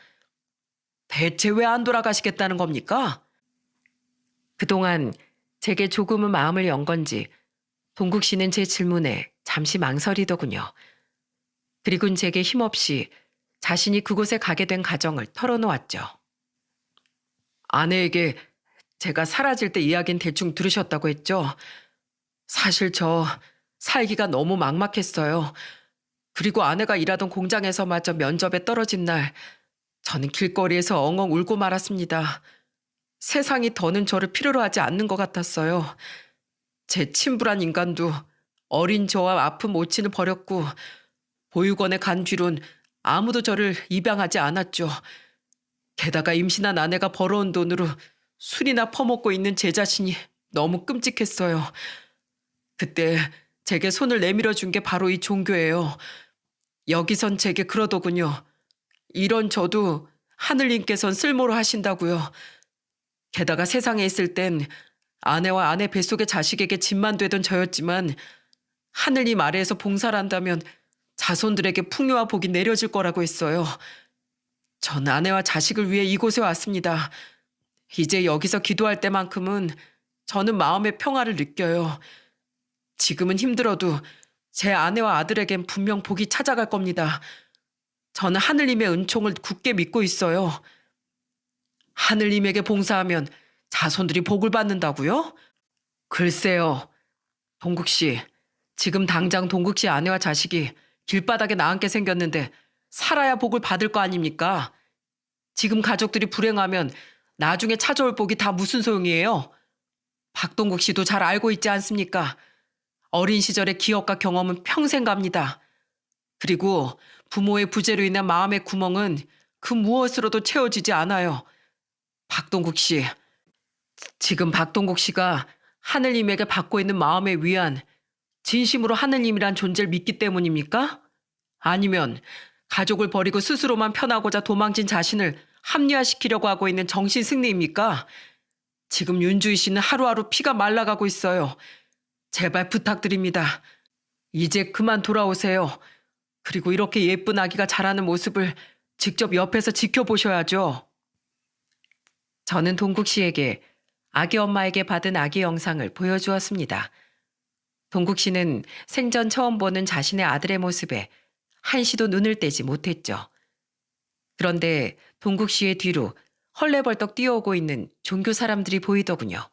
대체 왜 안 돌아가시겠다는 겁니까? 그동안 제게 조금은 마음을 연 건지 동국 씨는 제 질문에 잠시 망설이더군요. 그리고는 제게 힘없이 자신이 그곳에 가게 된 가정을 털어놓았죠. 아내에게 제가 사라질 때 이야기는 대충 들으셨다고 했죠. 사실 저 살기가 너무 막막했어요. 그리고 아내가 일하던 공장에서마저 면접에 떨어진 날 저는 길거리에서 엉엉 울고 말았습니다. 세상이 더는 저를 필요로 하지 않는 것 같았어요. 제 친부란 인간도 어린 저와 아픈 모친을 버렸고 보육원에 간 뒤론 아무도 저를 입양하지 않았죠. 게다가 임신한 아내가 벌어온 돈으로 술이나 퍼먹고 있는 제 자신이 너무 끔찍했어요. 그때 제게 손을 내밀어 준 게 바로 이 종교예요. 여기선 제게 그러더군요. 이런 저도 하늘님께선 쓸모로 하신다고요. 게다가 세상에 있을 땐 아내와 아내 뱃속의 자식에게 짐만 되던 저였지만 하늘님 아래에서 봉사를 한다면 자손들에게 풍요와 복이 내려질 거라고 했어요. 전 아내와 자식을 위해 이곳에 왔습니다. 이제 여기서 기도할 때만큼은 저는 마음의 평화를 느껴요. 지금은 힘들어도 제 아내와 아들에겐 분명 복이 찾아갈 겁니다. 저는 하늘님의 은총을 굳게 믿고 있어요. 하늘님에게 봉사하면 자손들이 복을 받는다고요? 글쎄요. 동국 씨, 지금 당장 동국 씨 아내와 자식이 길바닥에 나앉게 생겼는데 살아야 복을 받을 거 아닙니까? 지금 가족들이 불행하면 나중에 찾아올 복이 다 무슨 소용이에요? 박동국 씨도 잘 알고 있지 않습니까? 어린 시절의 기억과 경험은 평생 갑니다. 그리고 부모의 부재로 인한 마음의 구멍은 그 무엇으로도 채워지지 않아요. 박동국 씨, 지금 박동국 씨가 하늘님에게 받고 있는 마음의 위안, 진심으로 하늘님이란 존재를 믿기 때문입니까? 아니면 가족을 버리고 스스로만 편하고자 도망친 자신을 합리화시키려고 하고 있는 정신승리입니까? 지금 윤주희 씨는 하루하루 피가 말라가고 있어요. 제발 부탁드립니다. 이제 그만 돌아오세요. 그리고 이렇게 예쁜 아기가 자라는 모습을 직접 옆에서 지켜보셔야죠. 저는 동국 씨에게 아기 엄마에게 받은 아기 영상을 보여주었습니다. 동국 씨는 생전 처음 보는 자신의 아들의 모습에 한시도 눈을 떼지 못했죠. 그런데 동국 씨의 뒤로 헐레벌떡 뛰어오고 있는 종교 사람들이 보이더군요.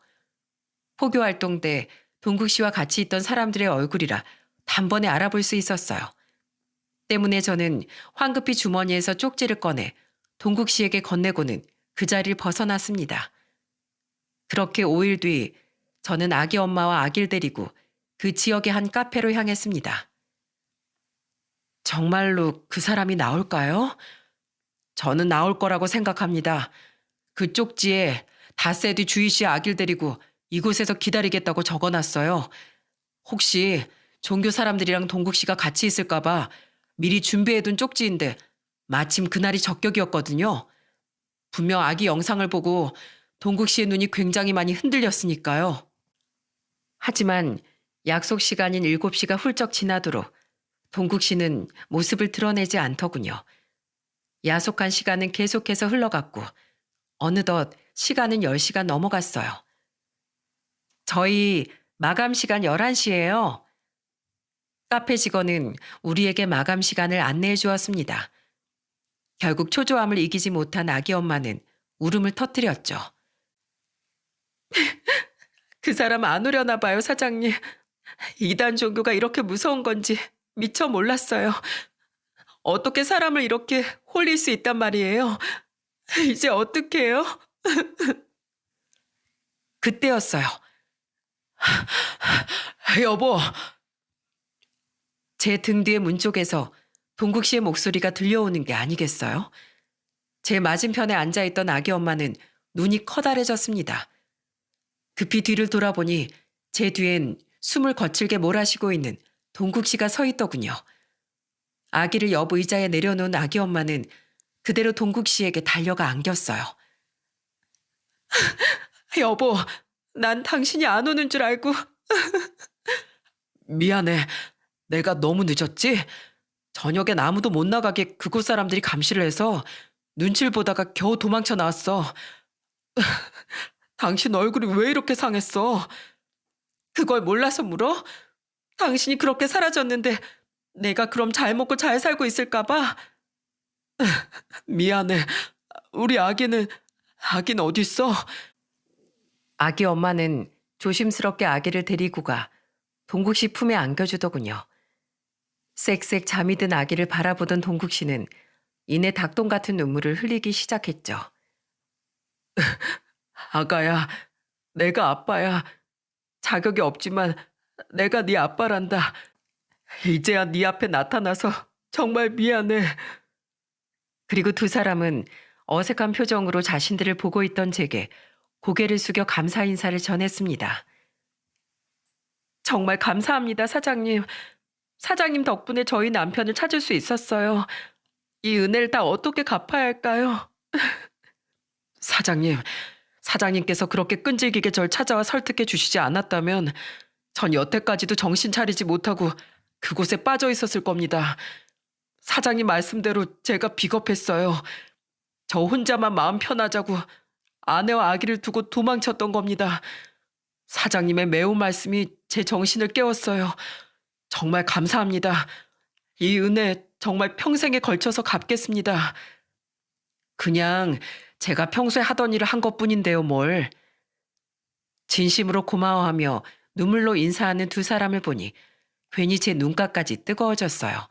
포교 활동 때 동국 씨와 같이 있던 사람들의 얼굴이라 단번에 알아볼 수 있었어요. 때문에 저는 황급히 주머니에서 쪽지를 꺼내 동국 씨에게 건네고는 그 자리를 벗어났습니다. 그렇게 5일 뒤 저는 아기 엄마와 아기를 데리고 그 지역의 한 카페로 향했습니다. 정말로 그 사람이 나올까요? 저는 나올 거라고 생각합니다. 그 쪽지에 다세디 주희 씨 아기를 데리고 이곳에서 기다리겠다고 적어놨어요. 혹시 종교 사람들이랑 동국 씨가 같이 있을까봐 미리 준비해둔 쪽지인데 마침 그날이 적격이었거든요. 분명 아기 영상을 보고 동국 씨의 눈이 굉장히 많이 흔들렸으니까요. 하지만 약속 시간인 7시가 훌쩍 지나도록 동국 씨는 모습을 드러내지 않더군요. 야속한 시간은 계속해서 흘러갔고 어느덧 시간은 10시가 넘어갔어요. 저희 마감 시간 11시예요. 카페 직원은 우리에게 마감 시간을 안내해 주었습니다. 결국 초조함을 이기지 못한 아기 엄마는 울음을 터뜨렸죠. 그 사람 안 오려나 봐요, 사장님. 이단 종교가 이렇게 무서운 건지 미처 몰랐어요. 어떻게 사람을 이렇게 홀릴 수 있단 말이에요. 이제 어떡해요? 그때였어요. 여보. 제 등 뒤의 문 쪽에서 동국 씨의 목소리가 들려오는 게 아니겠어요? 제 맞은편에 앉아있던 아기 엄마는 눈이 커다래졌습니다. 급히 뒤를 돌아보니 제 뒤엔 숨을 거칠게 몰아쉬고 있는 동국 씨가 서 있더군요. 아기를 옆 의자에 내려놓은 아기 엄마는 그대로 동국 씨에게 달려가 안겼어요. 여보, 난 당신이 안 오는 줄 알고. 미안해. 내가 너무 늦었지? 저녁엔 아무도 못 나가게 그곳 사람들이 감시를 해서 눈치를 보다가 겨우 도망쳐 나왔어. 당신 얼굴이 왜 이렇게 상했어? 그걸 몰라서 물어? 당신이 그렇게 사라졌는데 내가 그럼 잘 먹고 잘 살고 있을까 봐? 미안해. 우리 아기는 어딨어? 아기 엄마는 조심스럽게 아기를 데리고 가 동국 씨 품에 안겨주더군요. 쌕쌕 잠이 든 아기를 바라보던 동국 씨는 이내 닭똥 같은 눈물을 흘리기 시작했죠. 아가야, 내가 아빠야. 자격이 없지만 내가 네 아빠란다. 이제야 네 앞에 나타나서 정말 미안해. 그리고 두 사람은 어색한 표정으로 자신들을 보고 있던 제게 고개를 숙여 감사 인사를 전했습니다. 정말 감사합니다, 사장님. 사장님 덕분에 저희 남편을 찾을 수 있었어요. 이 은혜를 다 어떻게 갚아야 할까요? 사장님께서 그렇게 끈질기게 절 찾아와 설득해 주시지 않았다면 전 여태까지도 정신 차리지 못하고 그곳에 빠져 있었을 겁니다. 사장님 말씀대로 제가 비겁했어요. 저 혼자만 마음 편하자고 아내와 아기를 두고 도망쳤던 겁니다. 사장님의 매운 말씀이 제 정신을 깨웠어요. 정말 감사합니다. 이 은혜 정말 평생에 걸쳐서 갚겠습니다. 그냥 제가 평소에 하던 일을 한 것뿐인데요, 뭘. 진심으로 고마워하며 눈물로 인사하는 두 사람을 보니 괜히 제 눈가까지 뜨거워졌어요.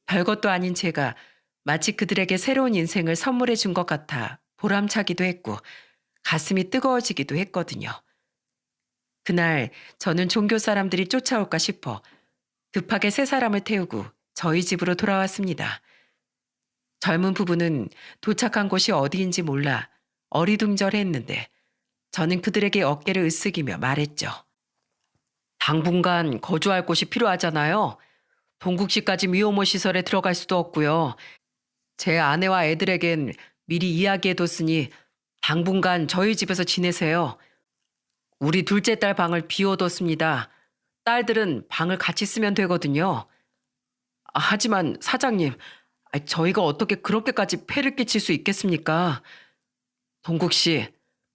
별것도 아닌 제가 마치 그들에게 새로운 인생을 선물해 준 것 같아 보람차기도 했고 가슴이 뜨거워지기도 했거든요. 그날 저는 종교 사람들이 쫓아올까 싶어 급하게 세 사람을 태우고 저희 집으로 돌아왔습니다. 젊은 부부는 도착한 곳이 어디인지 몰라 어리둥절했는데 저는 그들에게 어깨를 으쓱이며 말했죠. 당분간 거주할 곳이 필요하잖아요. 동국 씨까지 미혼모 시설에 들어갈 수도 없고요. 제 아내와 애들에겐 미리 이야기해뒀으니 당분간 저희 집에서 지내세요. 우리 둘째 딸 방을 비워뒀습니다. 딸들은 방을 같이 쓰면 되거든요. 하지만 사장님, 저희가 어떻게 그렇게까지 폐를 끼칠 수 있겠습니까? 동국 씨,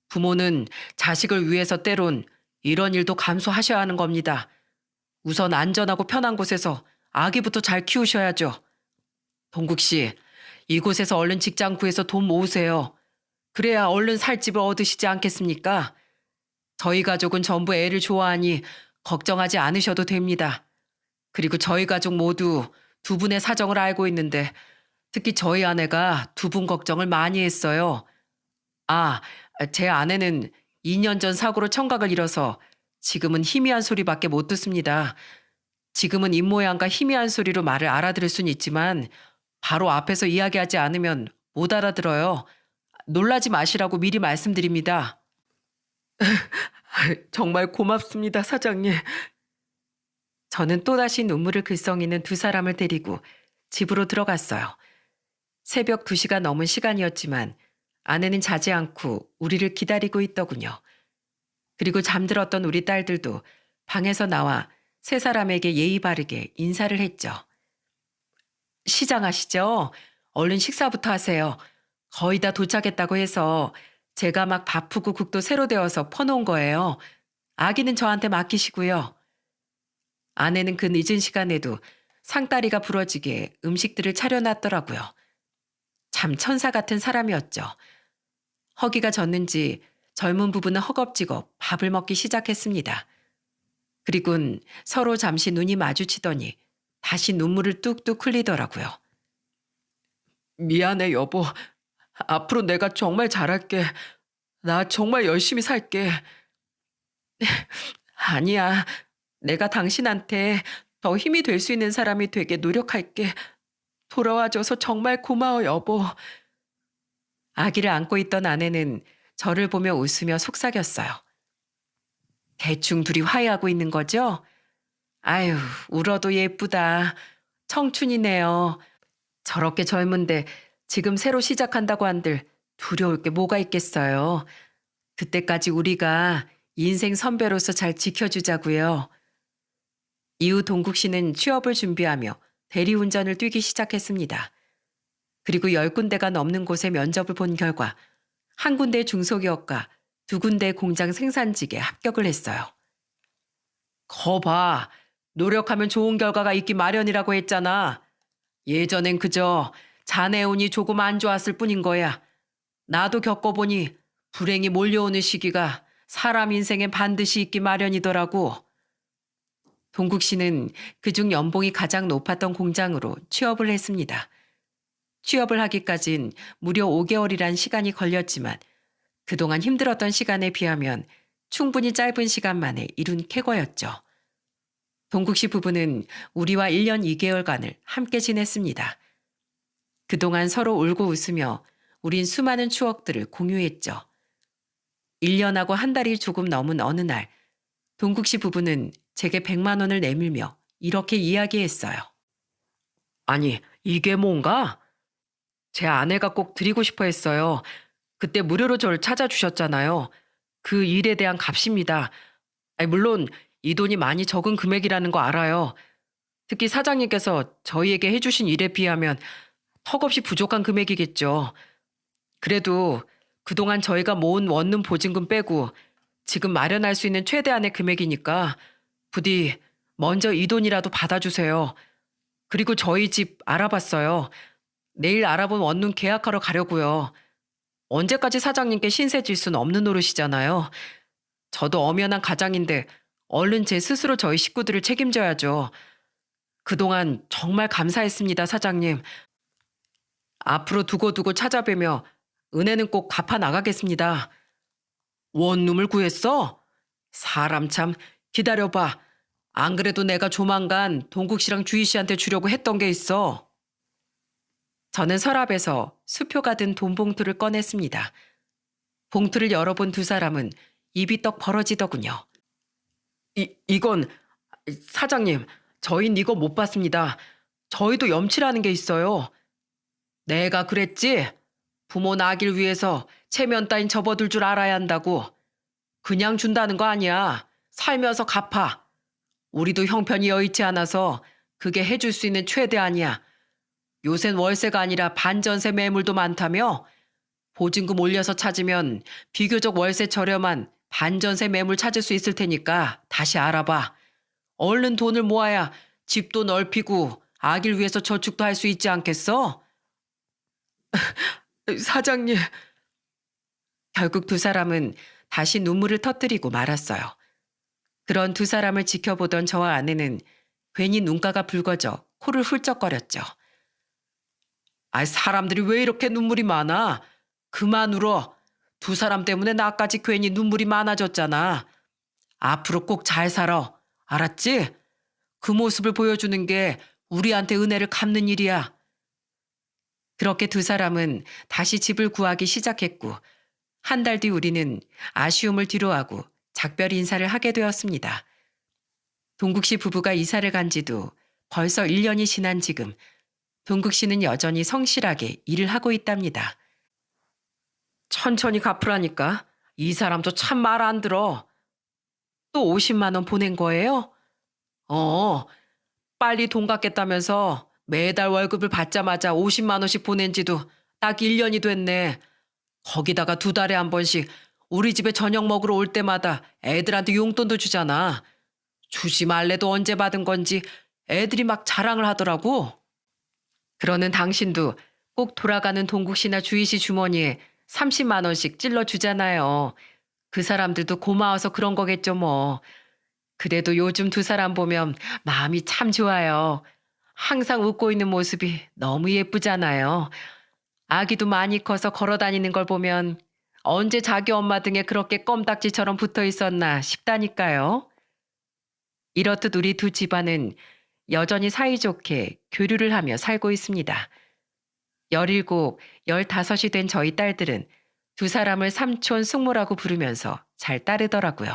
부모는 자식을 위해서 때론 이런 일도 감수하셔야 하는 겁니다. 우선 안전하고 편한 곳에서 아기부터 잘 키우셔야죠. 동국 씨, 이곳에서 얼른 직장 구해서 돈 모으세요. 그래야 얼른 살 집을 얻으시지 않겠습니까? 저희 가족은 전부 애를 좋아하니 걱정하지 않으셔도 됩니다. 그리고 저희 가족 모두 두 분의 사정을 알고 있는데 특히 저희 아내가 두 분 걱정을 많이 했어요. 아, 제 아내는 2년 전 사고로 청각을 잃어서 지금은 희미한 소리밖에 못 듣습니다. 지금은 입모양과 희미한 소리로 말을 알아들을 순 있지만 바로 앞에서 이야기하지 않으면 못 알아들어요. 놀라지 마시라고 미리 말씀드립니다. 정말 고맙습니다, 사장님. 저는 또다시 눈물을 글썽이는 두 사람을 데리고 집으로 들어갔어요. 새벽 2시가 넘은 시간이었지만 아내는 자지 않고 우리를 기다리고 있더군요. 그리고 잠들었던 우리 딸들도 방에서 나와 세 사람에게 예의 바르게 인사를 했죠. 시장하시죠? 얼른 식사부터 하세요. 거의 다 도착했다고 해서 제가 막 바쁘고 국도 새로 데워서 퍼놓은 거예요. 아기는 저한테 맡기시고요. 아내는 그 늦은 시간에도 상다리가 부러지게 음식들을 차려놨더라고요. 참 천사 같은 사람이었죠. 허기가 졌는지 젊은 부부는 허겁지겁 밥을 먹기 시작했습니다. 그리곤 서로 잠시 눈이 마주치더니 다시 눈물을 뚝뚝 흘리더라고요. 미안해, 여보. 앞으로 내가 정말 잘할게. 나 정말 열심히 살게. 아니야. 내가 당신한테 더 힘이 될 수 있는 사람이 되게 노력할게. 돌아와줘서 정말 고마워, 여보. 아기를 안고 있던 아내는 저를 보며 웃으며 속삭였어요. 대충 둘이 화해하고 있는 거죠? 아유, 울어도 예쁘다. 청춘이네요. 저렇게 젊은데 지금 새로 시작한다고 한들 두려울 게 뭐가 있겠어요. 그때까지 우리가 인생 선배로서 잘 지켜주자고요. 이후 동국 씨는 취업을 준비하며 대리운전을 뛰기 시작했습니다. 그리고 10군데가 넘는 곳에 면접을 본 결과 한 군데 중소기업과 두 군데 공장 생산직에 합격을 했어요. 거봐, 노력하면 좋은 결과가 있기 마련이라고 했잖아. 예전엔 그저 자네 운이 조금 안 좋았을 뿐인 거야. 나도 겪어보니 불행이 몰려오는 시기가 사람 인생엔 반드시 있기 마련이더라고. 동국 씨는 그중 연봉이 가장 높았던 공장으로 취업을 했습니다. 취업을 하기까진 무려 5개월이란 시간이 걸렸지만 그동안 힘들었던 시간에 비하면 충분히 짧은 시간 만에 이룬 쾌거였죠. 동국 씨 부부는 우리와 1년 2개월간을 함께 지냈습니다. 그동안 서로 울고 웃으며 우린 수많은 추억들을 공유했죠. 1년하고 한 달이 조금 넘은 어느 날 동국 씨 부부는 제게 100만 원을 내밀며 이렇게 이야기했어요. 아니, 이게 뭔가? 제 아내가 꼭 드리고 싶어 했어요. 그때 무료로 저를 찾아주셨잖아요. 그 일에 대한 값입니다. 아니, 물론 이 돈이 많이 적은 금액이라는 거 알아요. 특히 사장님께서 저희에게 해주신 일에 비하면 턱없이 부족한 금액이겠죠. 그래도 그동안 저희가 모은 원룸 보증금 빼고 지금 마련할 수 있는 최대한의 금액이니까 부디 먼저 이 돈이라도 받아주세요. 그리고 저희 집 알아봤어요. 내일 알아본 원룸 계약하러 가려고요. 언제까지 사장님께 신세 질 수는 없는 노릇이잖아요. 저도 엄연한 가장인데 얼른 제 스스로 저희 식구들을 책임져야죠. 그동안 정말 감사했습니다, 사장님. 앞으로 두고두고 찾아뵈며 은혜는 꼭 갚아 나가겠습니다. 원룸을 구했어? 사람 참, 기다려봐. 안 그래도 내가 조만간 동국 씨랑 주희 씨한테 주려고 했던 게 있어. 저는 서랍에서 수표가 든 돈 봉투를 꺼냈습니다. 봉투를 열어본 두 사람은 입이 떡 벌어지더군요. 이건 사장님, 저흰 이거 못 받습니다. 저희도 염치라는 게 있어요. 내가 그랬지? 부모 낳길 위해서 체면 따윈 접어둘 줄 알아야 한다고. 그냥 준다는 거 아니야. 살면서 갚아. 우리도 형편이 여의치 않아서 그게 해줄 수 있는 최대한이야. 요샌 월세가 아니라 반전세 매물도 많다며? 보증금 올려서 찾으면 비교적 월세 저렴한 반전세 매물 찾을 수 있을 테니까 다시 알아봐. 얼른 돈을 모아야 집도 넓히고 아기를 위해서 저축도 할 수 있지 않겠어? 사장님, 결국 두 사람은 다시 눈물을 터뜨리고 말았어요. 그런 두 사람을 지켜보던 저와 아내는 괜히 눈가가 붉어져 코를 훌쩍거렸죠. 아, 사람들이 왜 이렇게 눈물이 많아? 그만 울어. 두 사람 때문에 나까지 괜히 눈물이 많아졌잖아. 앞으로 꼭 잘 살아. 알았지? 그 모습을 보여주는 게 우리한테 은혜를 갚는 일이야. 그렇게 두 사람은 다시 집을 구하기 시작했고, 한 달 뒤 우리는 아쉬움을 뒤로하고 작별 인사를 하게 되었습니다. 동국 씨 부부가 이사를 간 지도 벌써 1년이 지난 지금, 동국 씨는 여전히 성실하게 일을 하고 있답니다. 천천히 갚으라니까. 이 사람도 참 말 안 들어. 또 50만 원 보낸 거예요? 어, 빨리 돈 갚겠다면서 매달 월급을 받자마자 50만 원씩 보낸 지도 딱 1년이 됐네. 거기다가 두 달에 한 번씩 우리 집에 저녁 먹으러 올 때마다 애들한테 용돈도 주잖아. 주지 말래도 언제 받은 건지 애들이 막 자랑을 하더라고. 그러는 당신도 꼭 돌아가는 동국 씨나 주희 씨 주머니에 30만 원씩 찔러 주잖아요. 그 사람들도 고마워서 그런 거겠죠 뭐. 그래도 요즘 두 사람 보면 마음이 참 좋아요. 항상 웃고 있는 모습이 너무 예쁘잖아요. 아기도 많이 커서 걸어 다니는 걸 보면 언제 자기 엄마 등에 그렇게 껌딱지처럼 붙어 있었나 싶다니까요. 이렇듯 우리 두 집안은 여전히 사이좋게 교류를 하며 살고 있습니다. 17, 15이 된 저희 딸들은 두 사람을 삼촌, 숙모라고 부르면서 잘 따르더라고요.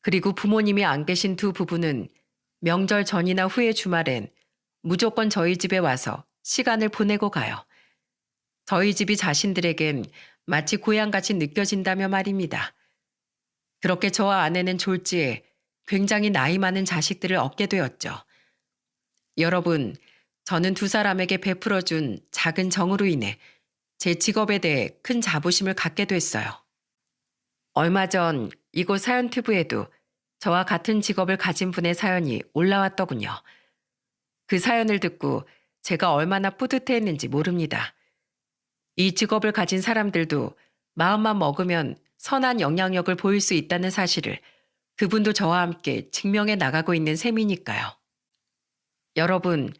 그리고 부모님이 안 계신 두 부부는 명절 전이나 후의 주말엔 무조건 저희 집에 와서 시간을 보내고 가요. 저희 집이 자신들에겐 마치 고향같이 느껴진다며 말입니다. 그렇게 저와 아내는 졸지에 굉장히 나이 많은 자식들을 얻게 되었죠. 여러분, 저는 두 사람에게 베풀어준 작은 정으로 인해 제 직업에 대해 큰 자부심을 갖게 됐어요. 얼마 전 이곳 사연튜브에도 저와 같은 직업을 가진 분의 사연이 올라왔더군요. 그 사연을 듣고 제가 얼마나 뿌듯해했는지 모릅니다. 이 직업을 가진 사람들도 마음만 먹으면 선한 영향력을 보일 수 있다는 사실을 그분도 저와 함께 증명해 나가고 있는 셈이니까요. 여러분,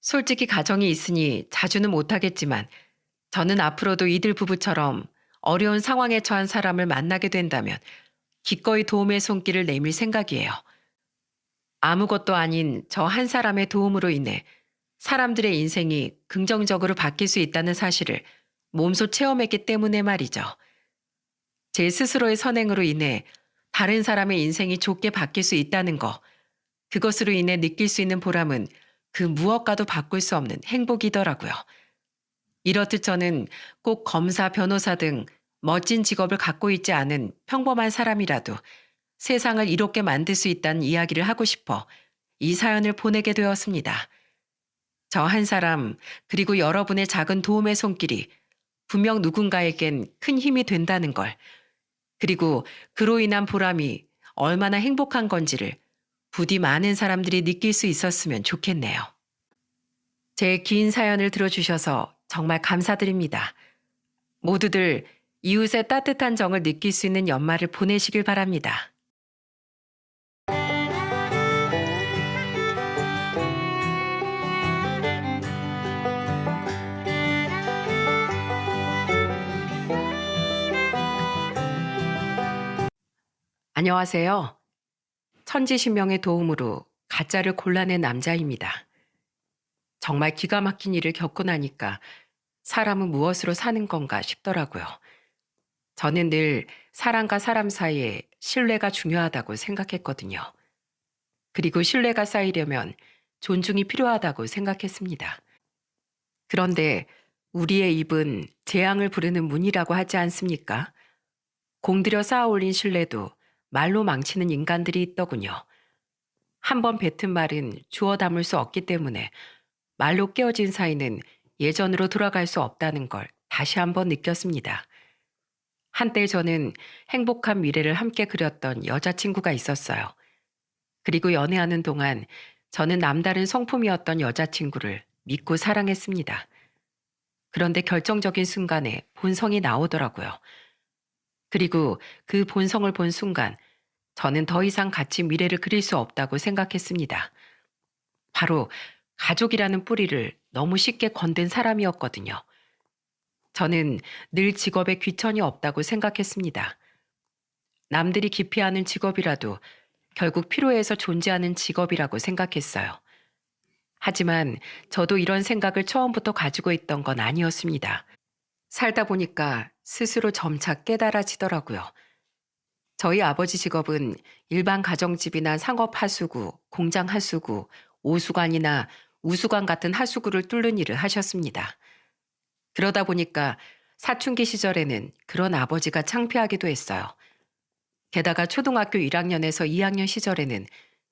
솔직히 가정이 있으니 자주는 못하겠지만 저는 앞으로도 이들 부부처럼 어려운 상황에 처한 사람을 만나게 된다면 기꺼이 도움의 손길을 내밀 생각이에요. 아무것도 아닌 저 한 사람의 도움으로 인해 사람들의 인생이 긍정적으로 바뀔 수 있다는 사실을 몸소 체험했기 때문에 말이죠. 제 스스로의 선행으로 인해 다른 사람의 인생이 좋게 바뀔 수 있다는 거, 그것으로 인해 느낄 수 있는 보람은 그 무엇과도 바꿀 수 없는 행복이더라고요. 이렇듯 저는 꼭 검사, 변호사 등 멋진 직업을 갖고 있지 않은 평범한 사람이라도 세상을 이롭게 만들 수 있다는 이야기를 하고 싶어 이 사연을 보내게 되었습니다. 저 한 사람, 그리고 여러분의 작은 도움의 손길이 분명 누군가에겐 큰 힘이 된다는 걸, 그리고 그로 인한 보람이 얼마나 행복한 건지를 부디 많은 사람들이 느낄 수 있었으면 좋겠네요. 제 긴 사연을 들어주셔서 정말 감사드립니다. 모두들 이웃의 따뜻한 정을 느낄 수 있는 연말을 보내시길 바랍니다. 안녕하세요. 천지신명의 도움으로 가짜를 골라낸 남자입니다. 정말 기가 막힌 일을 겪고 나니까 사람은 무엇으로 사는 건가 싶더라고요. 저는 늘 사람과 사람 사이에 신뢰가 중요하다고 생각했거든요. 그리고 신뢰가 쌓이려면 존중이 필요하다고 생각했습니다. 그런데 우리의 입은 재앙을 부르는 문이라고 하지 않습니까? 공들여 쌓아 올린 신뢰도 말로 망치는 인간들이 있더군요. 한 번 뱉은 말은 주워 담을 수 없기 때문에 말로 깨어진 사이는 예전으로 돌아갈 수 없다는 걸 다시 한번 느꼈습니다. 한때 저는 행복한 미래를 함께 그렸던 여자친구가 있었어요. 그리고 연애하는 동안 저는 남다른 성품이었던 여자친구를 믿고 사랑했습니다. 그런데 결정적인 순간에 본성이 나오더라고요. 그리고 그 본성을 본 순간 저는 더 이상 같이 미래를 그릴 수 없다고 생각했습니다. 바로 가족이라는 뿌리를 너무 쉽게 건든 사람이었거든요. 저는 늘 직업에 귀천이 없다고 생각했습니다. 남들이 기피하는 직업이라도 결국 필요해서 존재하는 직업이라고 생각했어요. 하지만 저도 이런 생각을 처음부터 가지고 있던 건 아니었습니다. 살다 보니까 스스로 점차 깨달아지더라고요. 저희 아버지 직업은 일반 가정집이나 상업 하수구, 공장 하수구, 오수관이나 우수관 같은 하수구를 뚫는 일을 하셨습니다. 그러다 보니까 사춘기 시절에는 그런 아버지가 창피하기도 했어요. 게다가 초등학교 1학년에서 2학년 시절에는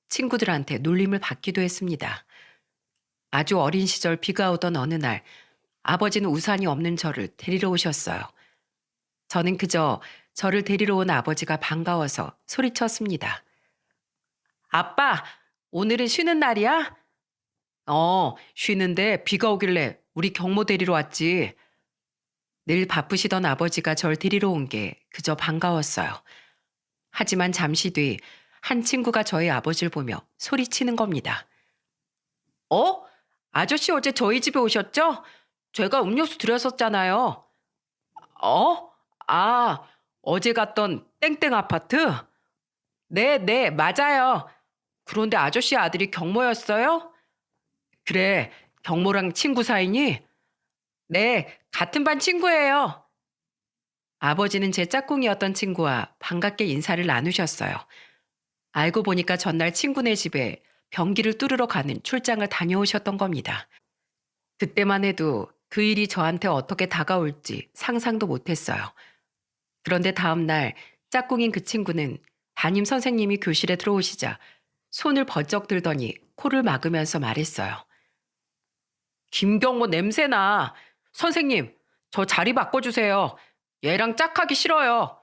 친구들한테 놀림을 받기도 했습니다. 아주 어린 시절 비가 오던 어느 날 아버지는 우산이 없는 저를 데리러 오셨어요. 저는 그저 저를 데리러 온 아버지가 반가워서 소리쳤습니다. 아빠, 오늘은 쉬는 날이야? 쉬는데 비가 오길래 우리 경모 데리러 왔지. 늘 바쁘시던 아버지가 절 데리러 온 게 그저 반가웠어요. 하지만 잠시 뒤 한 친구가 저희 아버지를 보며 소리치는 겁니다. 어? 아저씨 어제 저희 집에 오셨죠? 제가 음료수 드렸었잖아요. 어? 아, 어제 갔던 땡땡 아파트? 네, 네, 맞아요. 그런데 아저씨 아들이 경모였어요? 그래, 경모랑 친구 사이니? 네, 같은 반 친구예요. 아버지는 제 짝꿍이었던 친구와 반갑게 인사를 나누셨어요. 알고 보니까 전날 친구네 집에 변기를 뚫으러 가는 출장을 다녀오셨던 겁니다. 그때만 해도 그 일이 저한테 어떻게 다가올지 상상도 못했어요. 그런데 다음 날 짝꿍인 그 친구는 담임 선생님이 교실에 들어오시자 손을 번쩍 들더니 코를 막으면서 말했어요. 김경모 냄새나. 선생님, 저 자리 바꿔주세요. 얘랑 짝하기 싫어요.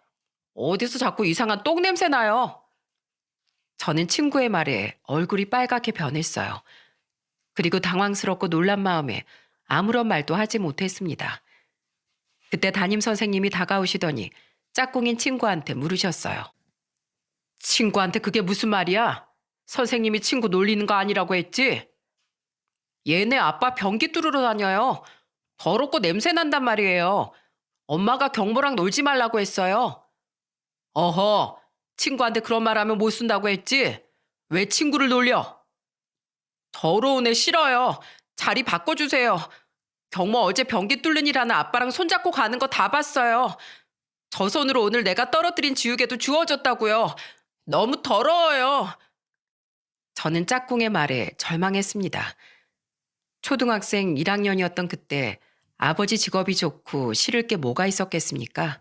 어디서 자꾸 이상한 똥 냄새 나요. 저는 친구의 말에 얼굴이 빨갛게 변했어요. 그리고 당황스럽고 놀란 마음에 아무런 말도 하지 못했습니다. 그때 담임 선생님이 다가오시더니 짝꿍인 친구한테 물으셨어요. 친구한테 그게 무슨 말이야? 선생님이 친구 놀리는 거 아니라고 했지? 얘네 아빠 변기 뚫으러 다녀요. 더럽고 냄새 난단 말이에요. 엄마가 경모랑 놀지 말라고 했어요. 어허, 친구한테 그런 말 하면 못 쓴다고 했지? 왜 친구를 놀려? 더러운 애 싫어요. 자리 바꿔주세요. 경모 어제 변기 뚫는 일 하는 아빠랑 손잡고 가는 거 다 봤어요. 저 손으로 오늘 내가 떨어뜨린 지우개도 주워줬다고요. 너무 더러워요. 저는 짝꿍의 말에 절망했습니다. 초등학생 1학년이었던 그때 아버지 직업이 좋고 싫을 게 뭐가 있었겠습니까?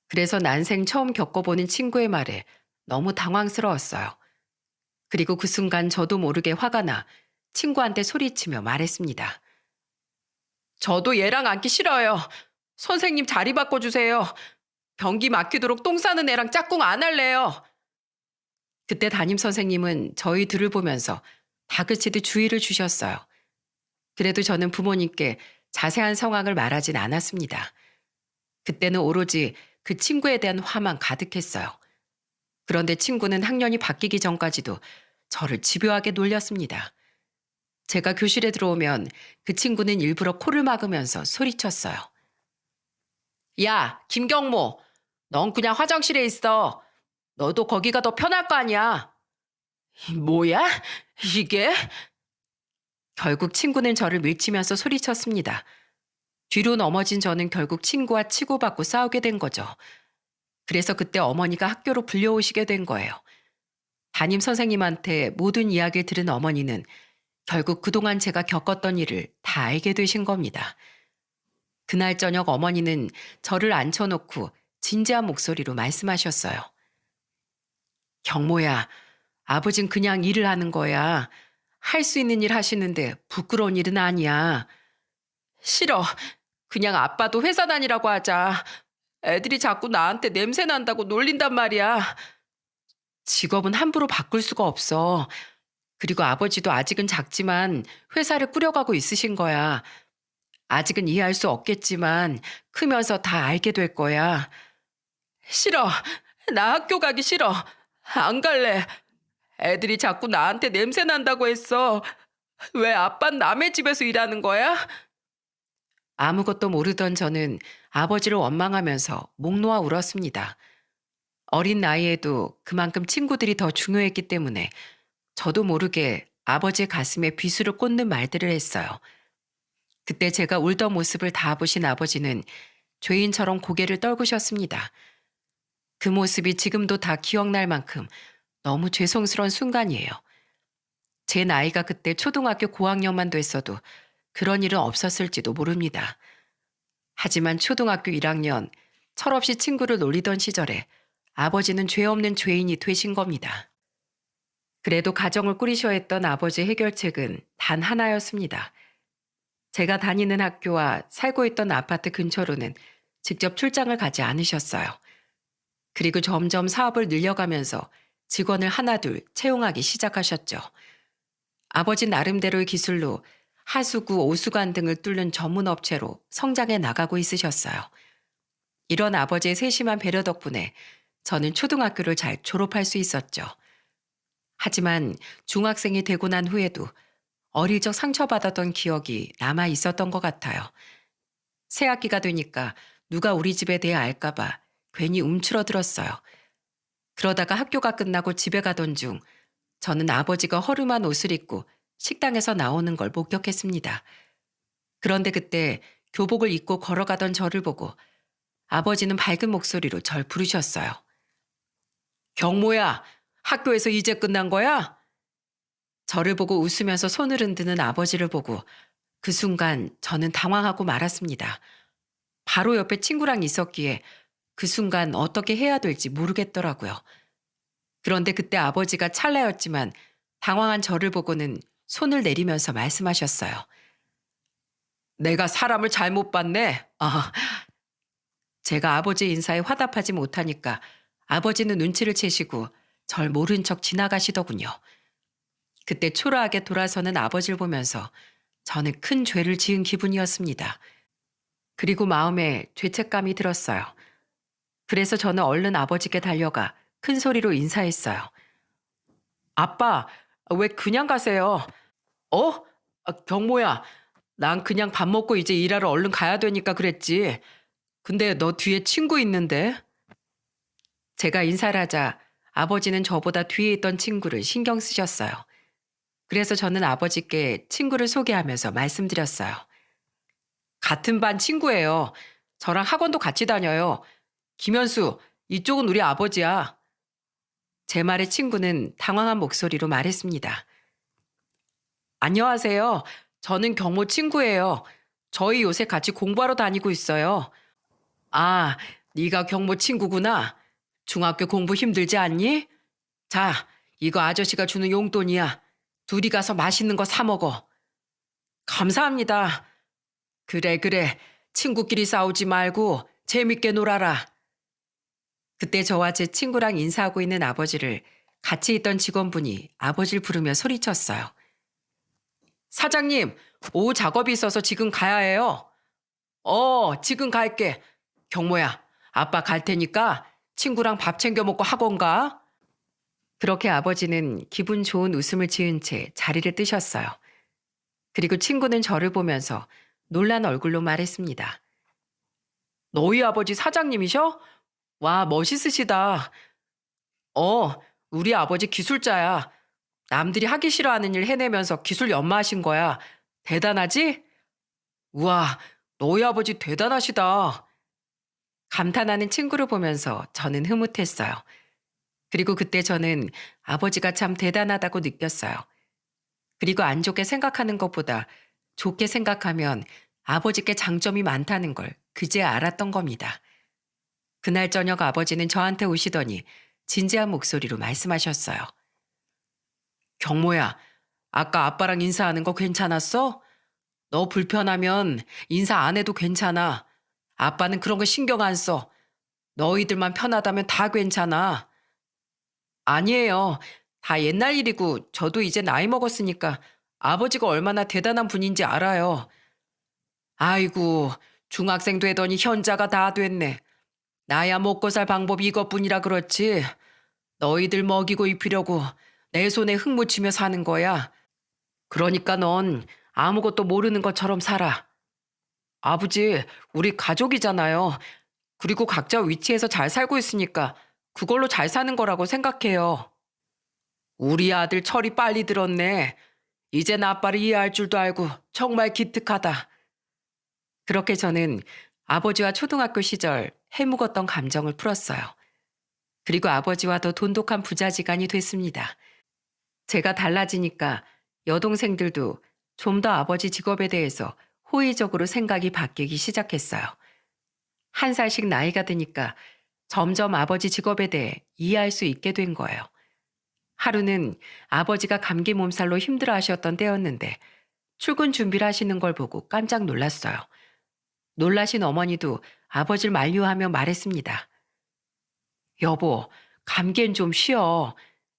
그래서 난생 처음 겪어보는 친구의 말에 너무 당황스러웠어요. 그리고 그 순간 저도 모르게 화가 나 친구한테 소리치며 말했습니다. 저도 얘랑 앉기 싫어요. 선생님 자리 바꿔주세요. 변기 막히도록 똥 싸는 애랑 짝꿍 안 할래요. 그때 담임 선생님은 저희 둘을 보면서 다그치듯 주의를 주셨어요. 그래도 저는 부모님께 자세한 상황을 말하진 않았습니다. 그때는 오로지 그 친구에 대한 화만 가득했어요. 그런데 친구는 학년이 바뀌기 전까지도 저를 집요하게 놀렸습니다. 제가 교실에 들어오면 그 친구는 일부러 코를 막으면서 소리쳤어요. 야, 김경모, 넌 그냥 화장실에 있어. 너도 거기가 더 편할 거 아니야. 뭐야? 이게? 결국 친구는 저를 밀치면서 소리쳤습니다. 뒤로 넘어진 저는 결국 친구와 치고받고 싸우게 된 거죠. 그래서 그때 어머니가 학교로 불려오시게 된 거예요. 담임 선생님한테 모든 이야기를 들은 어머니는 결국 그동안 제가 겪었던 일을 다 알게 되신 겁니다. 그날 저녁 어머니는 저를 앉혀놓고 진지한 목소리로 말씀하셨어요. 경모야, 아버진 그냥 일을 하는 거야. 할 수 있는 일 하시는데 부끄러운 일은 아니야. 싫어. 그냥 아빠도 회사 다니라고 하자. 애들이 자꾸 나한테 냄새 난다고 놀린단 말이야. 직업은 함부로 바꿀 수가 없어. 그리고 아버지도 아직은 작지만 회사를 꾸려가고 있으신 거야. 아직은 이해할 수 없겠지만 크면서 다 알게 될 거야. 싫어. 나 학교 가기 싫어. 안 갈래. 애들이 자꾸 나한테 냄새 난다고 했어. 왜 아빤 남의 집에서 일하는 거야? 아무것도 모르던 저는 아버지를 원망하면서 목 놓아 울었습니다. 어린 나이에도 그만큼 친구들이 더 중요했기 때문에 저도 모르게 아버지의 가슴에 비수를 꽂는 말들을 했어요. 그때 제가 울던 모습을 다 보신 아버지는 죄인처럼 고개를 떨구셨습니다. 그 모습이 지금도 다 기억날 만큼 너무 죄송스러운 순간이에요. 제 나이가 그때 초등학교 고학년만 됐어도 그런 일은 없었을지도 모릅니다. 하지만 초등학교 1학년 철없이 친구를 놀리던 시절에 아버지는 죄 없는 죄인이 되신 겁니다. 그래도 가정을 꾸리셔야 했던 아버지의 해결책은 단 하나였습니다. 제가 다니는 학교와 살고 있던 아파트 근처로는 직접 출장을 가지 않으셨어요. 그리고 점점 사업을 늘려가면서 직원을 하나둘 채용하기 시작하셨죠. 아버지 나름대로의 기술로 하수구, 오수관 등을 뚫는 전문 업체로 성장해 나가고 있으셨어요. 이런 아버지의 세심한 배려 덕분에 저는 초등학교를 잘 졸업할 수 있었죠. 하지만 중학생이 되고 난 후에도 어릴 적 상처받았던 기억이 남아 있었던 것 같아요. 새학기가 되니까 누가 우리 집에 대해 알까봐 괜히 움츠러들었어요. 그러다가 학교가 끝나고 집에 가던 중 저는 아버지가 허름한 옷을 입고 식당에서 나오는 걸 목격했습니다. 그런데 그때 교복을 입고 걸어가던 저를 보고 아버지는 밝은 목소리로 절 부르셨어요. 경모야, 학교에서 이제 끝난 거야? 저를 보고 웃으면서 손을 흔드는 아버지를 보고 그 순간 저는 당황하고 말았습니다. 바로 옆에 친구랑 있었기에 그 순간 어떻게 해야 될지 모르겠더라고요. 그런데 그때 아버지가 찰나였지만 당황한 저를 보고는 손을 내리면서 말씀하셨어요. 내가 사람을 잘못 봤네. 제가 아버지 인사에 화답하지 못하니까 아버지는 눈치를 채시고 절 모른 척 지나가시더군요. 그때 초라하게 돌아서는 아버지를 보면서 저는 큰 죄를 지은 기분이었습니다. 그리고 마음에 죄책감이 들었어요. 그래서 저는 얼른 아버지께 달려가 큰 소리로 인사했어요. 아빠, 왜 그냥 가세요? 어? 경모야, 난 그냥 밥 먹고 이제 일하러 얼른 가야 되니까 그랬지. 근데 너 뒤에 친구 있는데? 제가 인사를 하자 아버지는 저보다 뒤에 있던 친구를 신경 쓰셨어요. 그래서 저는 아버지께 친구를 소개하면서 말씀드렸어요. 같은 반 친구예요. 저랑 학원도 같이 다녀요. 김현수, 이쪽은 우리 아버지야. 제 말에 친구는 당황한 목소리로 말했습니다. 안녕하세요. 저는 경모 친구예요. 저희 요새 같이 공부하러 다니고 있어요. 아, 네가 경모 친구구나. 중학교 공부 힘들지 않니? 자, 이거 아저씨가 주는 용돈이야. 둘이 가서 맛있는 거 사 먹어. 감사합니다. 그래, 그래. 친구끼리 싸우지 말고 재밌게 놀아라. 그때 저와 제 친구랑 인사하고 있는 아버지를 같이 있던 직원분이 아버지를 부르며 소리쳤어요. 사장님, 오후 작업이 있어서 지금 가야 해요. 지금 갈게. 경모야, 아빠 갈 테니까 친구랑 밥 챙겨 먹고 학원 가. 그렇게 아버지는 기분 좋은 웃음을 지은 채 자리를 뜨셨어요. 그리고 친구는 저를 보면서 놀란 얼굴로 말했습니다. 너희 아버지 사장님이셔? 와, 멋있으시다. 어, 우리 아버지 기술자야. 남들이 하기 싫어하는 일 해내면서 기술 연마하신 거야. 대단하지? 우와, 너희 아버지 대단하시다. 감탄하는 친구를 보면서 저는 흐뭇했어요. 그리고 그때 저는 아버지가 참 대단하다고 느꼈어요. 그리고 안 좋게 생각하는 것보다 좋게 생각하면 아버지께 장점이 많다는 걸 그제야 알았던 겁니다. 그날 저녁 아버지는 저한테 오시더니 진지한 목소리로 말씀하셨어요. 경모야, 아까 아빠랑 인사하는 거 괜찮았어? 너 불편하면 인사 안 해도 괜찮아. 아빠는 그런 거 신경 안 써. 너희들만 편하다면 다 괜찮아. 아니에요. 다 옛날 일이고 저도 이제 나이 먹었으니까 아버지가 얼마나 대단한 분인지 알아요. 아이고, 중학생 되더니 현자가 다 됐네. 나야 먹고 살 방법이 이것뿐이라 그렇지. 너희들 먹이고 입히려고 내 손에 흙 묻히며 사는 거야. 그러니까 넌 아무것도 모르는 것처럼 살아. 아버지, 우리 가족이잖아요. 그리고 각자 위치에서 잘 살고 있으니까 그걸로 잘 사는 거라고 생각해요. 우리 아들 철이 빨리 들었네. 이젠 아빠를 이해할 줄도 알고 정말 기특하다. 그렇게 저는 아버지와 초등학교 시절 해묵었던 감정을 풀었어요. 그리고 아버지와 더 돈독한 부자지간이 됐습니다. 제가 달라지니까 여동생들도 좀 더 아버지 직업에 대해서 호의적으로 생각이 바뀌기 시작했어요. 한 살씩 나이가 드니까 점점 아버지 직업에 대해 이해할 수 있게 된 거예요. 하루는 아버지가 감기 몸살로 힘들어 하셨던 때였는데 출근 준비를 하시는 걸 보고 깜짝 놀랐어요. 놀라신 어머니도 아버지를 만류하며 말했습니다. 여보, 감기엔 좀 쉬어.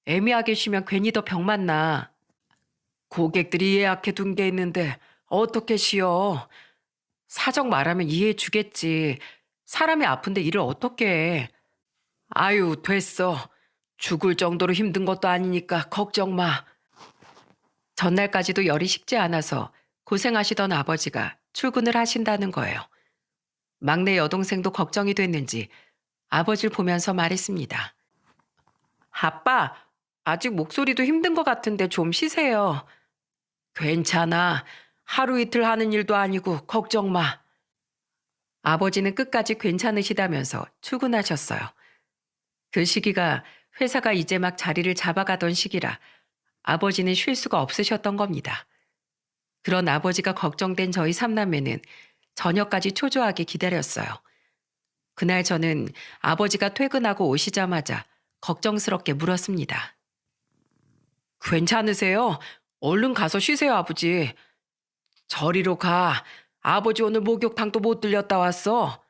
애매하게 쉬면 괜히 더 병만 나. 고객들이 예약해 둔 게 있는데 어떻게 쉬어? 사정 말하면 이해해 주겠지. 사람이 아픈데 일을 어떻게 해. 아유, 됐어. 죽을 정도로 힘든 것도 아니니까 걱정 마. 전날까지도 열이 식지 않아서 고생하시던 아버지가 출근을 하신다는 거예요. 막내 여동생도 걱정이 됐는지 아버지를 보면서 말했습니다. 아빠, 아직 목소리도 힘든 것 같은데 좀 쉬세요. 괜찮아. 하루 이틀 하는 일도 아니고 걱정 마. 아버지는 끝까지 괜찮으시다면서 출근하셨어요. 그 시기가 회사가 이제 막 자리를 잡아가던 시기라 아버지는 쉴 수가 없으셨던 겁니다. 그런 아버지가 걱정된 저희 삼남매는 저녁까지 초조하게 기다렸어요. 그날 저는 아버지가 퇴근하고 오시자마자 걱정스럽게 물었습니다. 괜찮으세요? 얼른 가서 쉬세요, 아버지. 저리로 가. 아버지 오늘 목욕탕도 못 들렸다 왔어.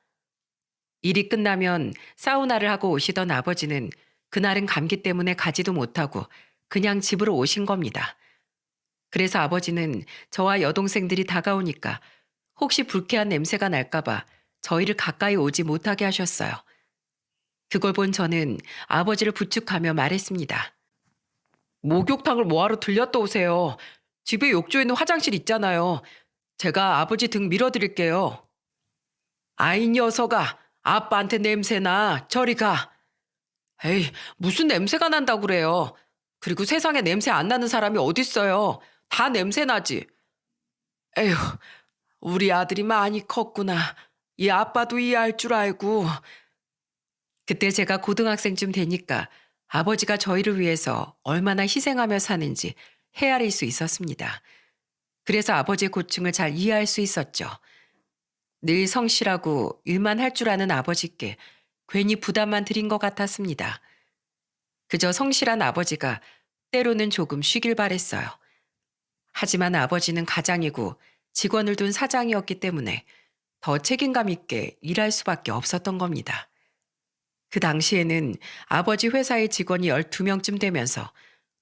일이 끝나면 사우나를 하고 오시던 아버지는 그날은 감기 때문에 가지도 못하고 그냥 집으로 오신 겁니다. 그래서 아버지는 저와 여동생들이 다가오니까 혹시 불쾌한 냄새가 날까봐 저희를 가까이 오지 못하게 하셨어요. 그걸 본 저는 아버지를 부축하며 말했습니다. 목욕탕을 뭐하러 들렸다 오세요. 집에 욕조에 있는 화장실 있잖아요. 제가 아버지 등 밀어드릴게요. 아이 녀석아, 아빠한테 냄새나. 저리 가. 에이, 무슨 냄새가 난다고 그래요. 그리고 세상에 냄새 안 나는 사람이 어딨어요. 다 냄새 나지. 에휴, 우리 아들이 많이 컸구나. 이 아빠도 이해할 줄 알고. 그때 제가 고등학생쯤 되니까 아버지가 저희를 위해서 얼마나 희생하며 사는지 헤아릴 수 있었습니다. 그래서 아버지의 고충을 잘 이해할 수 있었죠. 늘 성실하고 일만 할 줄 아는 아버지께 괜히 부담만 드린 것 같았습니다. 그저 성실한 아버지가 때로는 조금 쉬길 바랬어요. 하지만 아버지는 가장이고 직원을 둔 사장이었기 때문에 더 책임감 있게 일할 수밖에 없었던 겁니다. 그 당시에는 아버지 회사의 직원이 12명쯤 되면서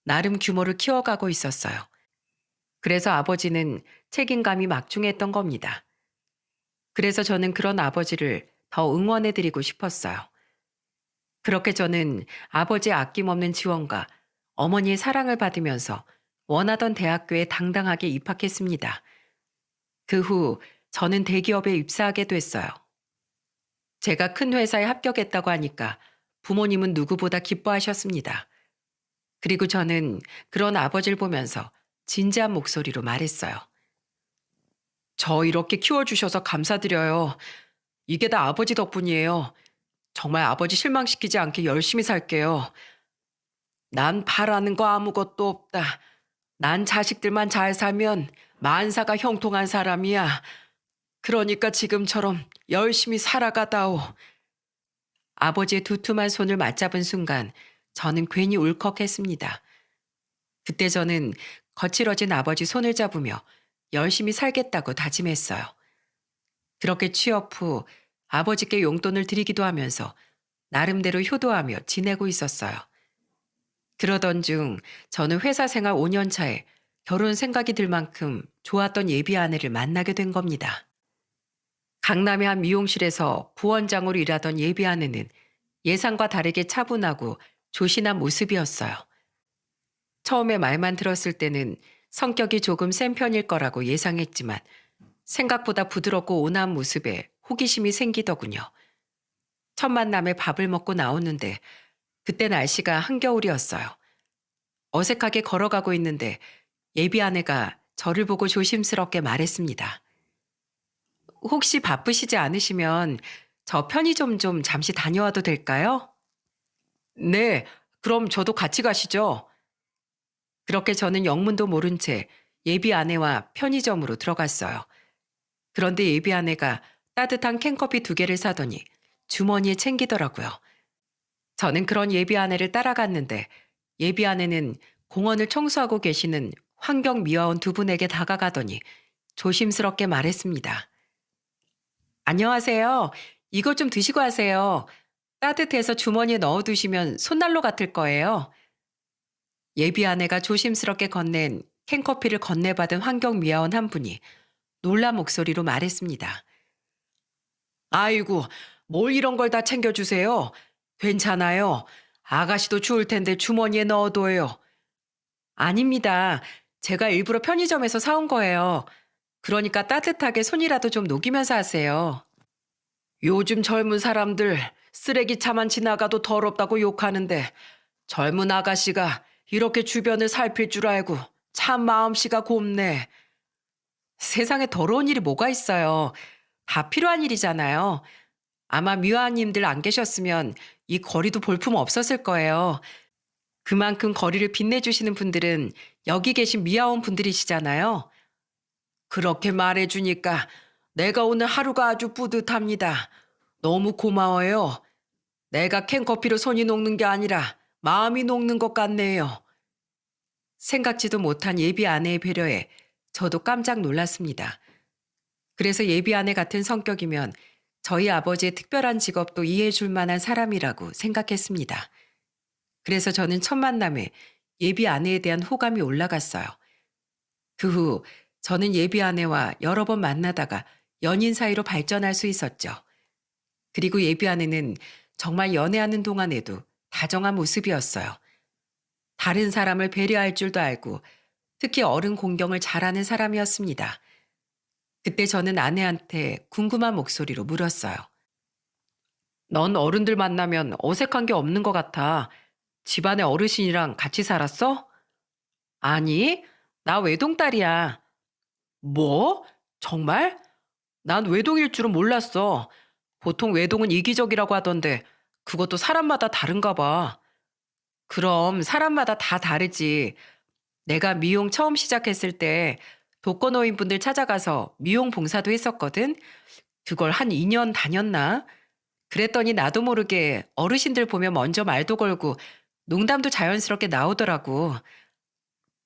나름 규모를 키워가고 있었어요. 그래서 아버지는 책임감이 막중했던 겁니다. 그래서 저는 그런 아버지를 더 응원해드리고 싶었어요. 그렇게 저는 아버지의 아낌없는 지원과 어머니의 사랑을 받으면서 원하던 대학교에 당당하게 입학했습니다. 그 후 저는 대기업에 입사하게 됐어요. 제가 큰 회사에 합격했다고 하니까 부모님은 누구보다 기뻐하셨습니다. 그리고 저는 그런 아버지를 보면서 진지한 목소리로 말했어요. 저 이렇게 키워주셔서 감사드려요. 이게 다 아버지 덕분이에요. 정말 아버지 실망시키지 않게 열심히 살게요. 난 바라는 거 아무것도 없다. 난 자식들만 잘 살면 만사가 형통한 사람이야. 그러니까 지금처럼 열심히 살아가다오. 아버지의 두툼한 손을 맞잡은 순간 저는 괜히 울컥했습니다. 그때 저는 거칠어진 아버지 손을 잡으며 열심히 살겠다고 다짐했어요. 그렇게 취업 후 아버지께 용돈을 드리기도 하면서 나름대로 효도하며 지내고 있었어요. 그러던 중 저는 회사 생활 5년 차에 결혼 생각이 들 만큼 좋았던 예비 아내를 만나게 된 겁니다. 강남의 한 미용실에서 부원장으로 일하던 예비 아내는 예상과 다르게 차분하고 조신한 모습이었어요. 처음에 말만 들었을 때는 성격이 조금 센 편일 거라고 예상했지만 생각보다 부드럽고 온화한 모습에 호기심이 생기더군요. 첫 만남에 밥을 먹고 나오는데 그때 날씨가 한겨울이었어요. 어색하게 걸어가고 있는데 예비 아내가 저를 보고 조심스럽게 말했습니다. 혹시 바쁘시지 않으시면 저 편의점 좀 잠시 다녀와도 될까요? 네, 그럼 저도 같이 가시죠. 그렇게 저는 영문도 모른 채 예비 아내와 편의점으로 들어갔어요. 그런데 예비 아내가 따뜻한 캔커피 2개를 사더니 주머니에 챙기더라고요. 저는 그런 예비 아내를 따라갔는데 예비 아내는 공원을 청소하고 계시는 환경미화원 2분에게 다가가더니 조심스럽게 말했습니다. 안녕하세요. 이것 좀 드시고 하세요. 따뜻해서 주머니에 넣어두시면 손난로 같을 거예요. 예비 아내가 조심스럽게 건넨 캔커피를 건네받은 환경미화원 한 분이 놀란 목소리로 말했습니다. 아이고, 뭘 이런 걸 다 챙겨주세요. 괜찮아요. 아가씨도 추울 텐데 주머니에 넣어둬요. 아닙니다. 제가 일부러 편의점에서 사온 거예요. 그러니까 따뜻하게 손이라도 좀 녹이면서 하세요. 요즘 젊은 사람들 쓰레기차만 지나가도 더럽다고 욕하는데 젊은 아가씨가 이렇게 주변을 살필 줄 알고 참 마음씨가 곱네. 세상에 더러운 일이 뭐가 있어요. 다 필요한 일이잖아요. 아마 미화님들 안 계셨으면 이 거리도 볼품 없었을 거예요. 그만큼 거리를 빛내주시는 분들은 여기 계신 미화원 분들이시잖아요. 그렇게 말해주니까 내가 오늘 하루가 아주 뿌듯합니다. 너무 고마워요. 내가 캔커피로 손이 녹는 게 아니라 마음이 녹는 것 같네요. 생각지도 못한 예비 아내의 배려에 저도 깜짝 놀랐습니다. 그래서 예비 아내 같은 성격이면 저희 아버지의 특별한 직업도 이해해 줄 만한 사람이라고 생각했습니다. 그래서 저는 첫 만남에 예비 아내에 대한 호감이 올라갔어요. 그 후 저는 예비 아내와 여러 번 만나다가 연인 사이로 발전할 수 있었죠. 그리고 예비 아내는 정말 연애하는 동안에도 다정한 모습이었어요. 다른 사람을 배려할 줄도 알고 특히 어른 공경을 잘하는 사람이었습니다. 그때 저는 아내한테 궁금한 목소리로 물었어요. 넌 어른들 만나면 어색한 게 없는 것 같아. 집안의 어르신이랑 같이 살았어? 아니, 나 외동딸이야. 뭐? 정말? 난 외동일 줄은 몰랐어. 보통 외동은 이기적이라고 하던데 그것도 사람마다 다른가 봐. 그럼 사람마다 다 다르지. 내가 미용 처음 시작했을 때 독거노인분들 찾아가서 미용 봉사도 했었거든. 그걸 한 2년 다녔나? 그랬더니 나도 모르게 어르신들 보면 먼저 말도 걸고 농담도 자연스럽게 나오더라고.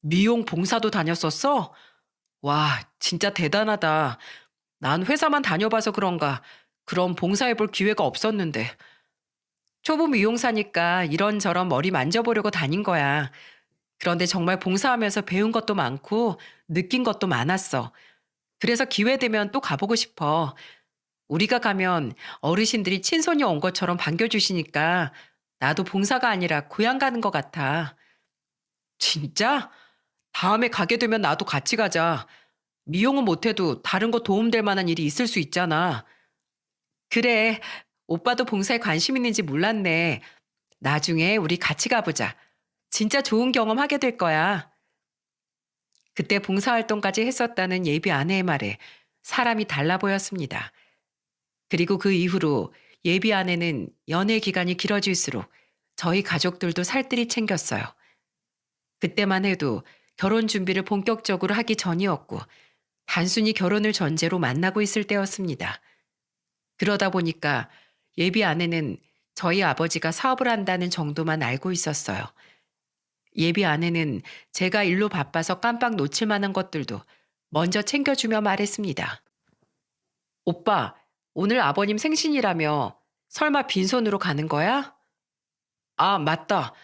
미용 봉사도 다녔었어? 와, 진짜 대단하다. 난 회사만 다녀봐서 그런가 그런 봉사해볼 기회가 없었는데. 초보 미용사니까 이런저런 머리 만져보려고 다닌 거야. 그런데 정말 봉사하면서 배운 것도 많고 느낀 것도 많았어. 그래서 기회 되면 또 가보고 싶어. 우리가 가면 어르신들이 친손이 온 것처럼 반겨주시니까 나도 봉사가 아니라 고향 가는 것 같아. 진짜? 다음에 가게 되면 나도 같이 가자. 미용은 못해도 다른 거 도움될 만한 일이 있을 수 있잖아. 그래, 오빠도 봉사에 관심 있는지 몰랐네. 나중에 우리 같이 가보자. 진짜 좋은 경험 하게 될 거야. 그때 봉사활동까지 했었다는 예비 아내의 말에 사람이 달라 보였습니다. 그리고 그 이후로 예비 아내는 연애 기간이 길어질수록 저희 가족들도 살뜰히 챙겼어요. 그때만 해도 결혼 준비를 본격적으로 하기 전이었고 단순히 결혼을 전제로 만나고 있을 때였습니다. 그러다 보니까 예비 아내는 저희 아버지가 사업을 한다는 정도만 알고 있었어요. 예비 아내는 제가 일로 바빠서 깜빡 놓칠 만한 것들도 먼저 챙겨주며 말했습니다. 오빠, 오늘 아버님 생신이라며 설마 빈손으로 가는 거야? 아, 맞다.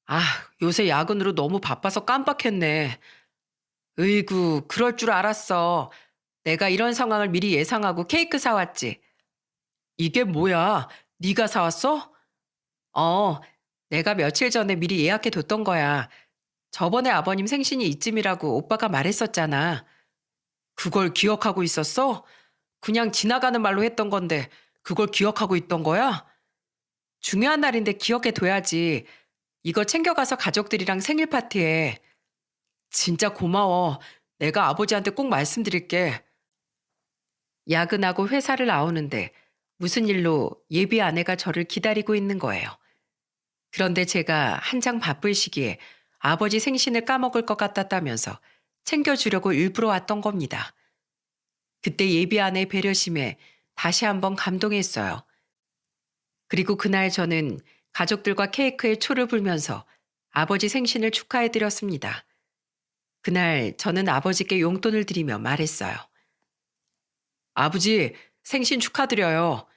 아, 요새 야근으로 너무 바빠서 깜빡했네. 으이구, 그럴 줄 알았어. 내가 이런 상황을 미리 예상하고 케이크 사왔지. 이게 뭐야? 네가 사왔어? 어, 내가 며칠 전에 미리 예약해 뒀던 거야. 저번에 아버님 생신이 이쯤이라고 오빠가 말했었잖아. 그걸 기억하고 있었어? 그냥 지나가는 말로 했던 건데 그걸 기억하고 있던 거야? 중요한 날인데 기억해 둬야지. 이거 챙겨가서 가족들이랑 생일 파티해. 진짜 고마워. 내가 아버지한테 꼭 말씀드릴게. 야근하고 회사를 나오는데 무슨 일로 예비 아내가 저를 기다리고 있는 거예요. 그런데 제가 한창 바쁠 시기에 아버지 생신을 까먹을 것 같았다면서 챙겨주려고 일부러 왔던 겁니다. 그때 예비 아내의 배려심에 다시 한번 감동했어요. 그리고 그날 저는 가족들과 케이크에 초를 불면서 아버지 생신을 축하해드렸습니다. 그날 저는 아버지께 용돈을 드리며 말했어요. 아버지, 생신 축하드려요.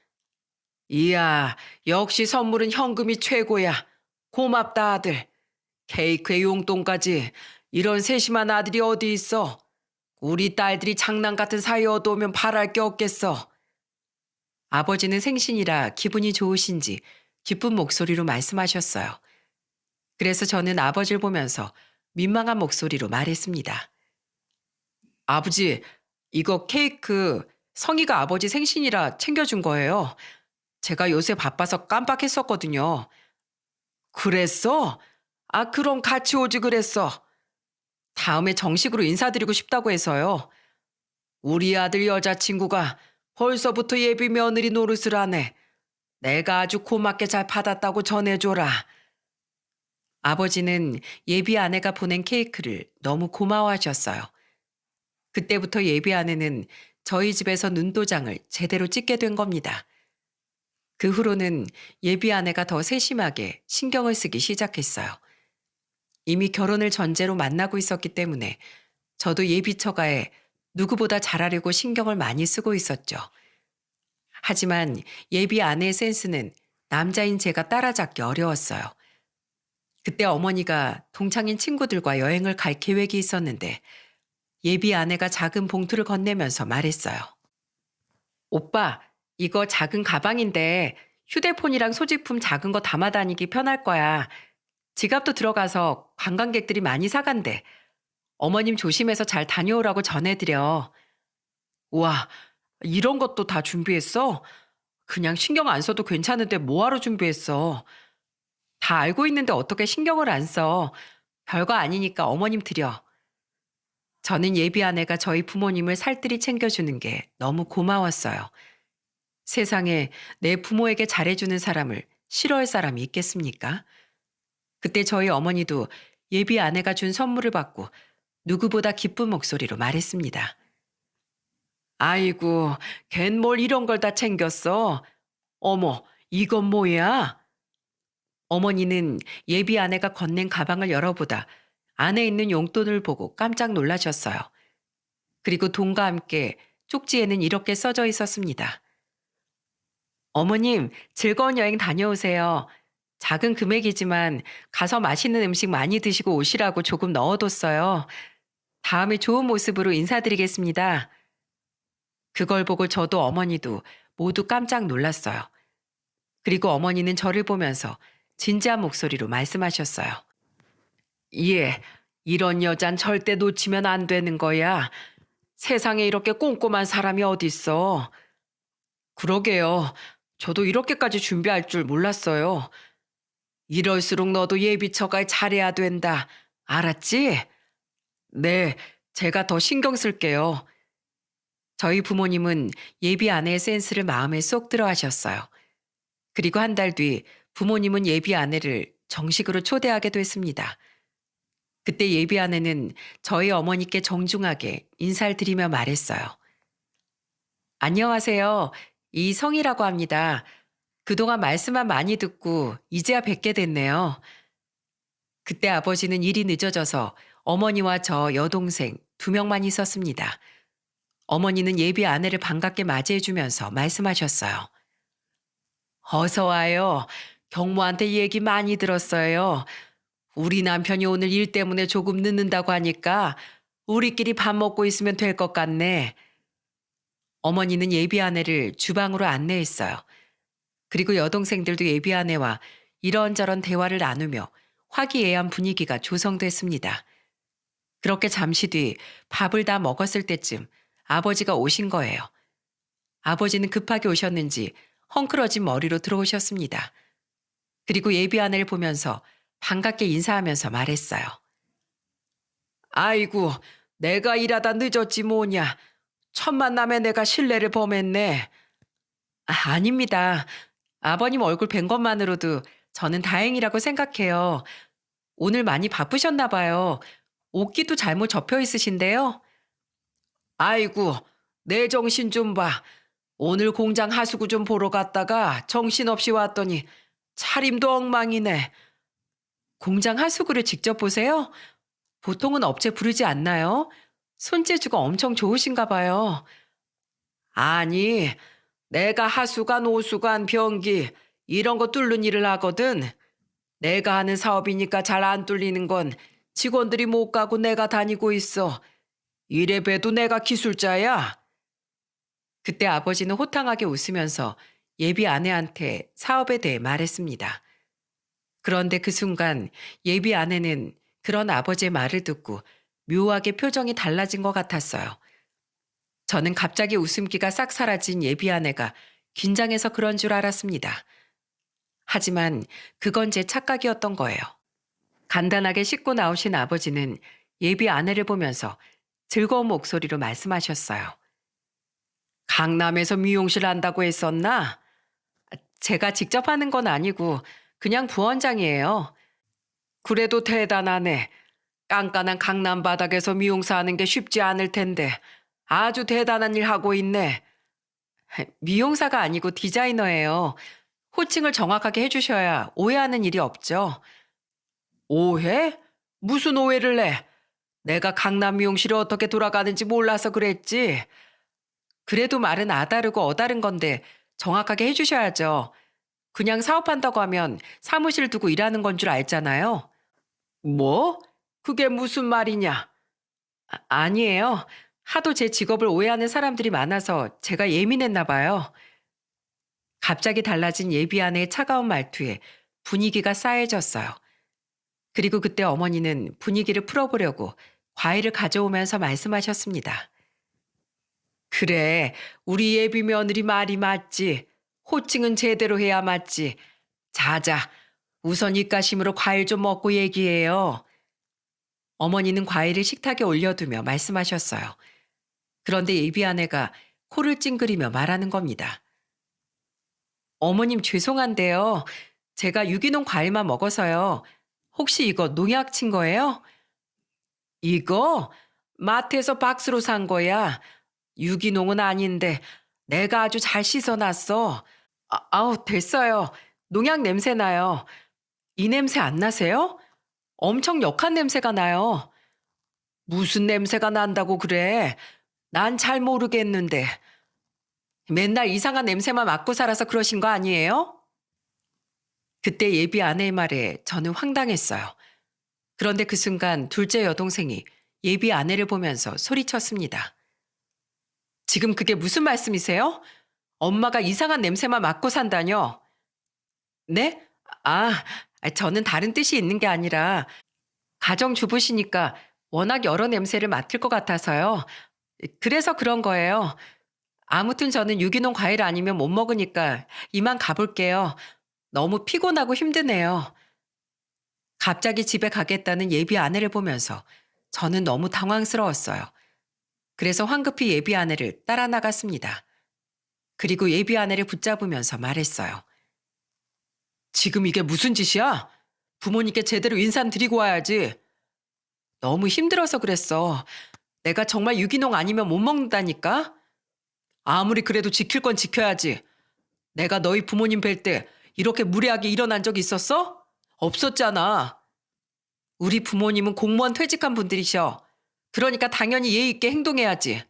이야, 역시 선물은 현금이 최고야. 고맙다, 아들. 케이크에 용돈까지. 이런 세심한 아들이 어디 있어. 우리 딸들이 장난 같은 사이 얻어오면 바랄 게 없겠어. 아버지는 생신이라 기분이 좋으신지 기쁜 목소리로 말씀하셨어요. 그래서 저는 아버지를 보면서 민망한 목소리로 말했습니다. 아버지, 이거 케이크 성희가 아버지 생신이라 챙겨준 거예요. 제가 요새 바빠서 깜빡했었거든요. 그랬어? 아, 그럼 같이 오지 그랬어. 다음에 정식으로 인사드리고 싶다고 해서요. 우리 아들 여자친구가 벌써부터 예비 며느리 노릇을 하네. 내가 아주 고맙게 잘 받았다고 전해줘라. 아버지는 예비 아내가 보낸 케이크를 너무 고마워하셨어요. 그때부터 예비 아내는 저희 집에서 눈도장을 제대로 찍게 된 겁니다. 그 후로는 예비 아내가 더 세심하게 신경을 쓰기 시작했어요. 이미 결혼을 전제로 만나고 있었기 때문에 저도 예비 처가에 누구보다 잘하려고 신경을 많이 쓰고 있었죠. 하지만 예비 아내의 센스는 남자인 제가 따라잡기 어려웠어요. 그때 어머니가 동창인 친구들과 여행을 갈 계획이 있었는데 예비 아내가 작은 봉투를 건네면서 말했어요. 오빠, 이거 작은 가방인데 휴대폰이랑 소지품 작은 거 담아 다니기 편할 거야. 지갑도 들어가서 관광객들이 많이 사간대. 어머님 조심해서 잘 다녀오라고 전해드려. 우와, 이런 것도 다 준비했어? 그냥 신경 안 써도 괜찮은데 뭐하러 준비했어? 다 알고 있는데 어떻게 신경을 안 써? 별거 아니니까 어머님 드려. 저는 예비 아내가 저희 부모님을 살뜰히 챙겨주는 게 너무 고마웠어요. 세상에 내 부모에게 잘해주는 사람을 싫어할 사람이 있겠습니까? 그때 저희 어머니도 예비 아내가 준 선물을 받고 누구보다 기쁜 목소리로 말했습니다. 아이고, 걘 뭘 이런 걸 다 챙겼어? 어머, 이건 뭐야? 어머니는 예비 아내가 건넨 가방을 열어보다 안에 있는 용돈을 보고 깜짝 놀라셨어요. 그리고 돈과 함께 쪽지에는 이렇게 써져 있었습니다. 어머님, 즐거운 여행 다녀오세요. 작은 금액이지만 가서 맛있는 음식 많이 드시고 오시라고 조금 넣어뒀어요. 다음에 좋은 모습으로 인사드리겠습니다. 그걸 보고 저도 어머니도 모두 깜짝 놀랐어요. 그리고 어머니는 저를 보면서 진지한 목소리로 말씀하셨어요. 예, 이런 여잔 절대 놓치면 안 되는 거야. 세상에 이렇게 꼼꼼한 사람이 어딨어. 그러게요. 저도 이렇게까지 준비할 줄 몰랐어요. 이럴수록 너도 예비 처가에 잘해야 된다. 알았지? 네, 제가 더 신경 쓸게요. 저희 부모님은 예비 아내의 센스를 마음에 쏙 들어 하셨어요. 그리고 한 달 뒤 부모님은 예비 아내를 정식으로 초대하게 됐습니다. 그때 예비 아내는 저희 어머니께 정중하게 인사를 드리며 말했어요. 안녕하세요. 이성이라고 합니다. 그동안 말씀만 많이 듣고 이제야 뵙게 됐네요. 그때 아버지는 일이 늦어져서 어머니와 저 여동생 2명만 있었습니다. 어머니는 예비 아내를 반갑게 맞이해주면서 말씀하셨어요. 어서 와요. 경모한테 얘기 많이 들었어요. 우리 남편이 오늘 일 때문에 조금 늦는다고 하니까 우리끼리 밥 먹고 있으면 될 것 같네. 어머니는 예비 아내를 주방으로 안내했어요. 그리고 여동생들도 예비 아내와 이런저런 대화를 나누며 화기애애한 분위기가 조성됐습니다. 그렇게 잠시 뒤 밥을 다 먹었을 때쯤 아버지가 오신 거예요. 아버지는 급하게 오셨는지 헝클어진 머리로 들어오셨습니다. 그리고 예비 아내를 보면서 반갑게 인사하면서 말했어요. 아이고, 내가 일하다 늦었지 뭐냐. 첫 만남에 내가 실례를 범했네. 아닙니다. 아버님 얼굴 뵌 것만으로도 저는 다행이라고 생각해요. 오늘 많이 바쁘셨나 봐요. 옷기도 잘못 접혀 있으신데요. 아이고, 내 정신 좀 봐. 오늘 공장 하수구 좀 보러 갔다가 정신없이 왔더니 차림도 엉망이네. 공장 하수구를 직접 보세요? 보통은 업체 부르지 않나요? 손재주가 엄청 좋으신가 봐요. 아니, 내가 하수관, 오수관, 변기 이런 거 뚫는 일을 하거든. 내가 하는 사업이니까 잘 안 뚫리는 건 직원들이 못 가고 내가 다니고 있어. 이래 봬도 내가 기술자야. 그때 아버지는 호탕하게 웃으면서 예비 아내한테 사업에 대해 말했습니다. 그런데 그 순간 예비 아내는 그런 아버지의 말을 듣고 묘하게 표정이 달라진 것 같았어요. 저는 갑자기 웃음기가 싹 사라진 예비 아내가 긴장해서 그런 줄 알았습니다. 하지만 그건 제 착각이었던 거예요. 간단하게 씻고 나오신 아버지는 예비 아내를 보면서 즐거운 목소리로 말씀하셨어요. 강남에서 미용실 한다고 했었나? 제가 직접 하는 건 아니고 그냥 부원장이에요. 그래도 대단하네. 깐깐한 강남 바닥에서 미용사 하는 게 쉽지 않을 텐데 아주 대단한 일 하고 있네. 미용사가 아니고 디자이너예요. 호칭을 정확하게 해주셔야 오해하는 일이 없죠. 오해? 무슨 오해를 내? 내가 강남 미용실이 어떻게 돌아가는지 몰라서 그랬지. 그래도 말은 아다르고 어다른 건데 정확하게 해주셔야죠. 그냥 사업한다고 하면 사무실 두고 일하는 건 줄 알잖아요. 뭐? 그게 무슨 말이냐? 아니에요. 하도 제 직업을 오해하는 사람들이 많아서 제가 예민했나 봐요. 갑자기 달라진 예비 아내의 차가운 말투에 분위기가 싸해졌어요. 그리고 그때 어머니는 분위기를 풀어보려고 과일을 가져오면서 말씀하셨습니다. 그래, 우리 예비 며느리 말이 맞지. 호칭은 제대로 해야 맞지. 자자, 우선 입가심으로 과일 좀 먹고 얘기해요. 어머니는 과일을 식탁에 올려두며 말씀하셨어요. 그런데 예비 아내가 코를 찡그리며 말하는 겁니다. 어머님 죄송한데요. 제가 유기농 과일만 먹어서요. 혹시 이거 농약 친 거예요? 이거 마트에서 박스로 산 거야. 유기농은 아닌데 내가 아주 잘 씻어놨어. 아우 됐어요. 농약 냄새 나요. 이 냄새 안 나세요? 엄청 역한 냄새가 나요. 무슨 냄새가 난다고 그래? 난 잘 모르겠는데. 맨날 이상한 냄새만 맡고 살아서 그러신 거 아니에요? 그때 예비 아내의 말에 저는 황당했어요. 그런데 그 순간 둘째 여동생이 예비 아내를 보면서 소리쳤습니다. 지금 그게 무슨 말씀이세요? 엄마가 이상한 냄새만 맡고 산다뇨? 네? 아, 저는 다른 뜻이 있는 게 아니라 가정주부시니까 워낙 여러 냄새를 맡을 것 같아서요. 그래서 그런 거예요. 아무튼 저는 유기농 과일 아니면 못 먹으니까 이만 가볼게요. 너무 피곤하고 힘드네요. 갑자기 집에 가겠다는 예비 아내를 보면서 저는 너무 당황스러웠어요. 그래서 황급히 예비 아내를 따라 나갔습니다. 그리고 예비 아내를 붙잡으면서 말했어요. 지금 이게 무슨 짓이야? 부모님께 제대로 인사드리고 와야지. 너무 힘들어서 그랬어. 내가 정말 유기농 아니면 못 먹는다니까? 아무리 그래도 지킬 건 지켜야지. 내가 너희 부모님 뵐 때 이렇게 무례하게 일어난 적 있었어? 없었잖아. 우리 부모님은 공무원 퇴직한 분들이셔. 그러니까 당연히 예의 있게 행동해야지.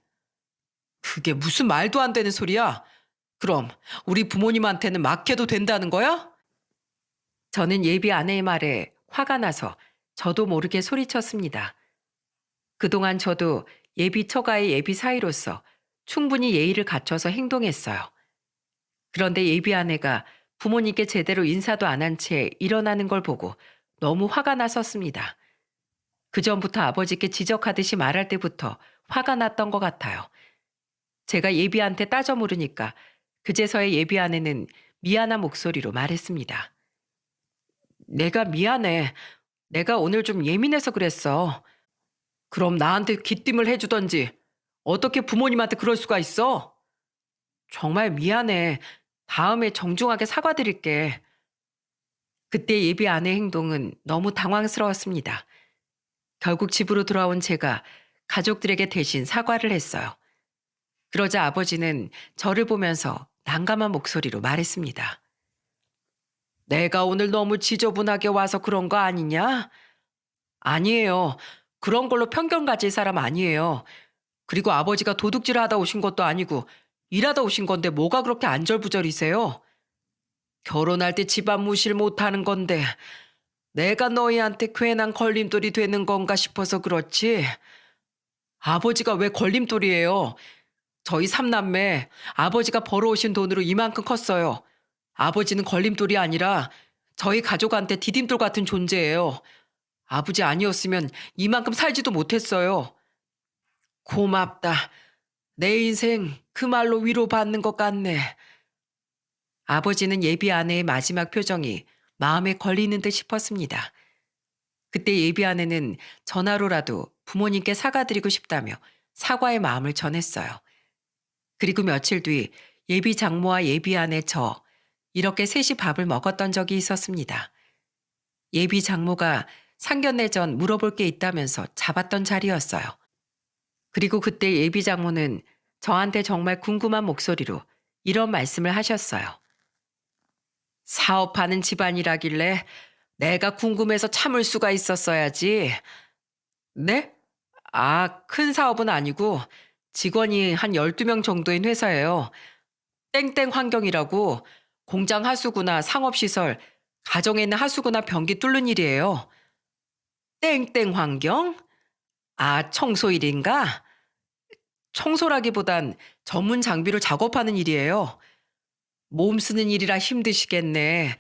그게 무슨 말도 안 되는 소리야? 그럼 우리 부모님한테는 막해도 된다는 거야? 저는 예비 아내의 말에 화가 나서 저도 모르게 소리쳤습니다. 그동안 저도 예비 처가의 예비 사위로서 충분히 예의를 갖춰서 행동했어요. 그런데 예비 아내가 부모님께 제대로 인사도 안 한 채 일어나는 걸 보고 너무 화가 났었습니다. 그전부터 아버지께 지적하듯이 말할 때부터 화가 났던 것 같아요. 제가 예비한테 따져 물으니까 그제서야 예비 아내는 미안한 목소리로 말했습니다. 내가 미안해. 내가 오늘 좀 예민해서 그랬어. 그럼 나한테 귀띔을 해주던지. 어떻게 부모님한테 그럴 수가 있어? 정말 미안해. 다음에 정중하게 사과드릴게. 그때 예비 아내 행동은 너무 당황스러웠습니다. 결국 집으로 돌아온 제가 가족들에게 대신 사과를 했어요. 그러자 아버지는 저를 보면서 난감한 목소리로 말했습니다. 내가 오늘 너무 지저분하게 와서 그런 거 아니냐? 아니에요. 그런 걸로 편견 가질 사람 아니에요. 그리고 아버지가 도둑질 하다 오신 것도 아니고 일하다 오신 건데 뭐가 그렇게 안절부절이세요? 결혼할 때 집안 무시를 못하는 건데 내가 너희한테 괜한 걸림돌이 되는 건가 싶어서 그렇지. 아버지가 왜 걸림돌이에요? 저희 삼남매 아버지가 벌어오신 돈으로 이만큼 컸어요. 아버지는 걸림돌이 아니라 저희 가족한테 디딤돌 같은 존재예요. 아버지 아니었으면 이만큼 살지도 못했어요. 고맙다. 내 인생 그 말로 위로받는 것 같네. 아버지는 예비 아내의 마지막 표정이 마음에 걸리는 듯 싶었습니다. 그때 예비 아내는 전화로라도 부모님께 사과드리고 싶다며 사과의 마음을 전했어요. 그리고 며칠 뒤 예비 장모와 예비 아내 저 이렇게 셋이 밥을 먹었던 적이 있었습니다. 예비 장모가 상견례 전 물어볼 게 있다면서 잡았던 자리였어요. 그리고 그때 예비 장모는 저한테 정말 궁금한 목소리로 이런 말씀을 하셨어요. 사업하는 집안이라길래 내가 궁금해서 참을 수가 있었어야지. 네? 큰 사업은 아니고 직원이 한 12명 정도인 회사예요. 땡땡 환경이라고 공장 하수구나 상업시설, 가정에 있는 하수구나 변기 뚫는 일이에요. 땡땡 환경? 청소 일인가? 청소라기보단 전문 장비로 작업하는 일이에요. 몸 쓰는 일이라 힘드시겠네.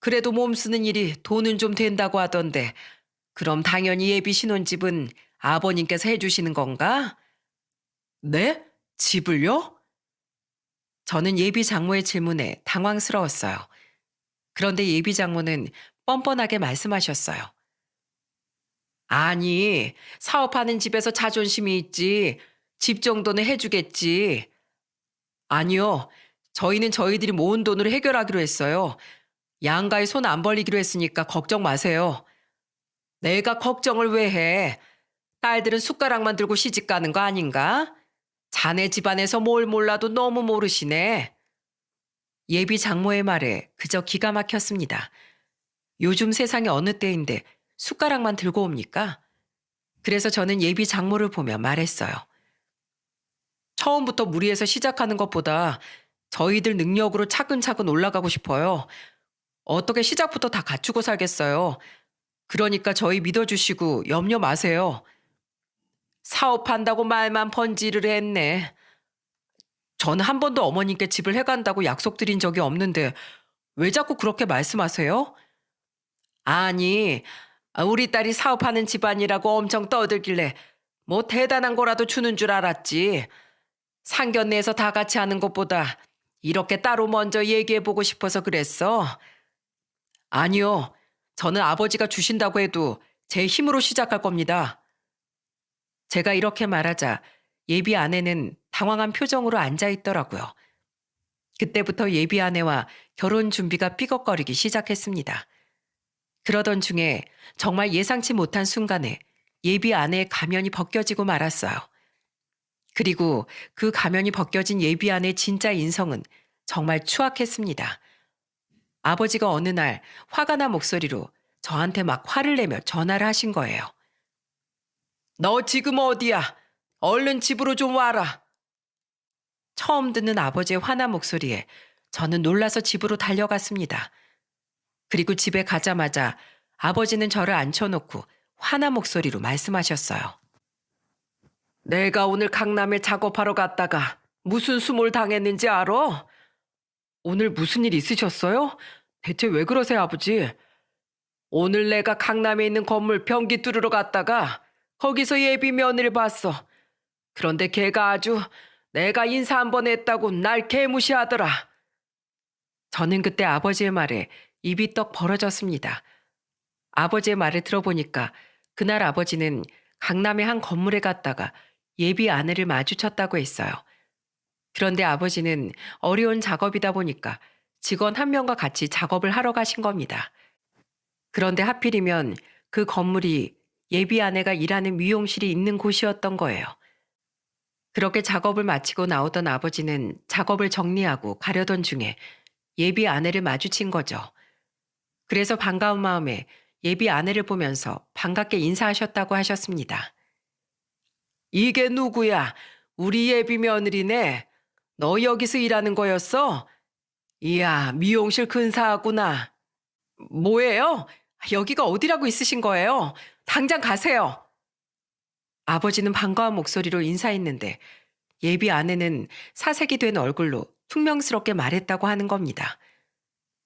그래도 몸 쓰는 일이 돈은 좀 된다고 하던데 그럼 당연히 예비 신혼집은 아버님께서 해주시는 건가? 네? 집을요? 저는 예비 장모의 질문에 당황스러웠어요. 그런데 예비 장모는 뻔뻔하게 말씀하셨어요. 아니, 사업하는 집에서 자존심이 있지. 집 정도는 해주겠지. 아니요. 저희는 저희들이 모은 돈으로 해결하기로 했어요. 양가에 손 안 벌리기로 했으니까 걱정 마세요. 내가 걱정을 왜 해? 딸들은 숟가락만 들고 시집 가는 거 아닌가? 자네 집안에서 뭘 몰라도 너무 모르시네. 예비 장모의 말에 그저 기가 막혔습니다. 요즘 세상이 어느 때인데 숟가락만 들고 옵니까? 그래서 저는 예비 장모를 보며 말했어요. 처음부터 무리해서 시작하는 것보다 저희들 능력으로 차근차근 올라가고 싶어요. 어떻게 시작부터 다 갖추고 살겠어요. 그러니까 저희 믿어주시고 염려 마세요. 사업한다고 말만 번지를 했네. 저는 한 번도 어머님께 집을 해간다고 약속드린 적이 없는데 왜 자꾸 그렇게 말씀하세요? 아니, 우리 딸이 사업하는 집안이라고 엄청 떠들길래 뭐 대단한 거라도 주는 줄 알았지. 상견례에서 다 같이 하는 것보다 이렇게 따로 먼저 얘기해보고 싶어서 그랬어. 아니요. 저는 아버지가 주신다고 해도 제 힘으로 시작할 겁니다. 제가 이렇게 말하자 예비 아내는 당황한 표정으로 앉아 있더라고요. 그때부터 예비 아내와 결혼 준비가 삐걱거리기 시작했습니다. 그러던 중에 정말 예상치 못한 순간에 예비 아내의 가면이 벗겨지고 말았어요. 그리고 그 가면이 벗겨진 예비 아내의 진짜 인성은 정말 추악했습니다. 아버지가 어느 날 화가 난 목소리로 저한테 막 화를 내며 전화를 하신 거예요. 너 지금 어디야? 얼른 집으로 좀 와라. 처음 듣는 아버지의 화난 목소리에 저는 놀라서 집으로 달려갔습니다. 그리고 집에 가자마자 아버지는 저를 앉혀놓고 화난 목소리로 말씀하셨어요. 내가 오늘 강남에 작업하러 갔다가 무슨 수모를 당했는지 알아? 오늘 무슨 일 있으셨어요? 대체 왜 그러세요, 아버지? 오늘 내가 강남에 있는 건물 변기 뚫으러 갔다가 거기서 예비 며느리를 봤어. 그런데 걔가 아주 내가 인사 한 번 했다고 날 개무시하더라. 저는 그때 아버지의 말에 입이 떡 벌어졌습니다. 아버지의 말을 들어보니까 그날 아버지는 강남의 한 건물에 갔다가 예비 아내를 마주쳤다고 했어요. 그런데 아버지는 어려운 작업이다 보니까 직원 한 명과 같이 작업을 하러 가신 겁니다. 그런데 하필이면 그 건물이 예비 아내가 일하는 미용실이 있는 곳이었던 거예요. 그렇게 작업을 마치고 나오던 아버지는 작업을 정리하고 가려던 중에 예비 아내를 마주친 거죠. 그래서 반가운 마음에 예비 아내를 보면서 반갑게 인사하셨다고 하셨습니다. 이게 누구야? 우리 예비 며느리네. 너 여기서 일하는 거였어? 이야, 미용실 근사하구나. 뭐예요? 여기가 어디라고 있으신 거예요? 당장 가세요. 아버지는 반가운 목소리로 인사했는데 예비 아내는 사색이 된 얼굴로 퉁명스럽게 말했다고 하는 겁니다.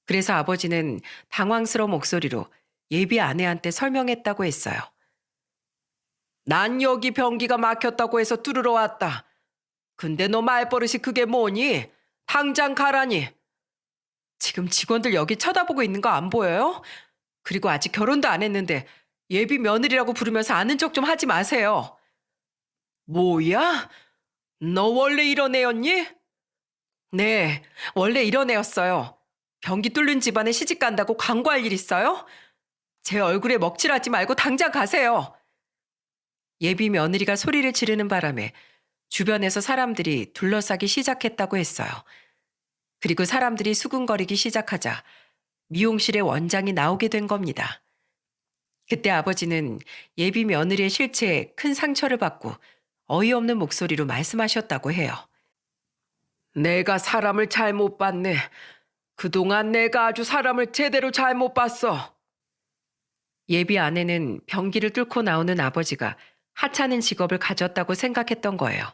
그래서 아버지는 당황스러운 목소리로 예비 아내한테 설명했다고 했어요. 난 여기 변기가 막혔다고 해서 뚫으러 왔다. 근데 너 말버릇이 그게 뭐니? 당장 가라니. 지금 직원들 여기 쳐다보고 있는 거 안 보여요? 그리고 아직 결혼도 안 했는데 예비 며느리라고 부르면서 아는 척 좀 하지 마세요. 뭐야? 너 원래 이런 애였니? 네, 원래 이런 애였어요. 변기 뚫는 집안에 시집 간다고 광고할 일 있어요? 제 얼굴에 먹칠하지 말고 당장 가세요. 예비 며느리가 소리를 지르는 바람에 주변에서 사람들이 둘러싸기 시작했다고 했어요. 그리고 사람들이 수군거리기 시작하자 미용실의 원장이 나오게 된 겁니다. 그때 아버지는 예비 며느리의 실체에 큰 상처를 받고 어이없는 목소리로 말씀하셨다고 해요. 내가 사람을 잘못 봤네. 그동안 내가 아주 사람을 제대로 잘못 봤어. 예비 아내는 변기를 뚫고 나오는 아버지가 하찮은 직업을 가졌다고 생각했던 거예요.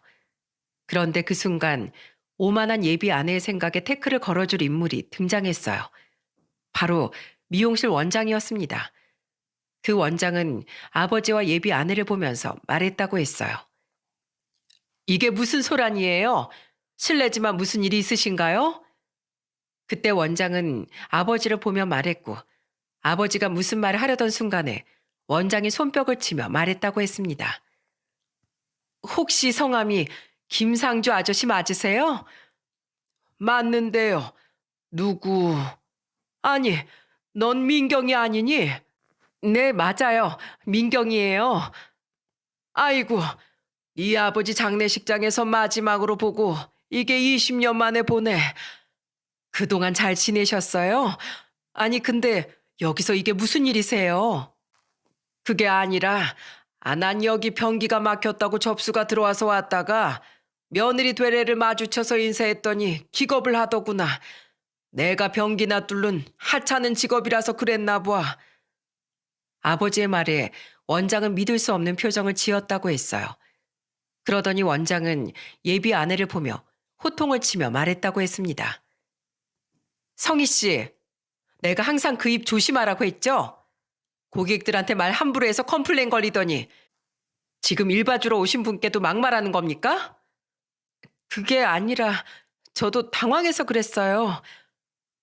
그런데 그 순간 오만한 예비 아내의 생각에 태클을 걸어줄 인물이 등장했어요. 바로 미용실 원장이었습니다. 그 원장은 아버지와 예비 아내를 보면서 말했다고 했어요. 이게 무슨 소란이에요? 실례지만 무슨 일이 있으신가요? 그때 원장은 아버지를 보며 말했고 아버지가 무슨 말을 하려던 순간에 원장이 손뼉을 치며 말했다고 했습니다. 혹시 성함이 김상주 아저씨 맞으세요? 맞는데요. 누구? 아니, 넌 민경이 아니니? 네, 맞아요. 민경이에요. 아이고, 이 아버지 장례식장에서 마지막으로 보고 이게 20년 만에 보네. 그동안 잘 지내셨어요? 아니, 근데 여기서 이게 무슨 일이세요? 그게 아니라 난 여기 변기가 막혔다고 접수가 들어와서 왔다가 며느리 되레를 마주쳐서 인사했더니 기겁을 하더구나. 내가 변기나 뚫는 하찮은 직업이라서 그랬나 봐. 아버지의 말에 원장은 믿을 수 없는 표정을 지었다고 했어요. 그러더니 원장은 예비 아내를 보며 호통을 치며 말했다고 했습니다. 성희 씨, 내가 항상 그 입 조심하라고 했죠? 고객들한테 말 함부로 해서 컴플레인 걸리더니 지금 일 봐주러 오신 분께도 막말하는 겁니까? 그게 아니라 저도 당황해서 그랬어요.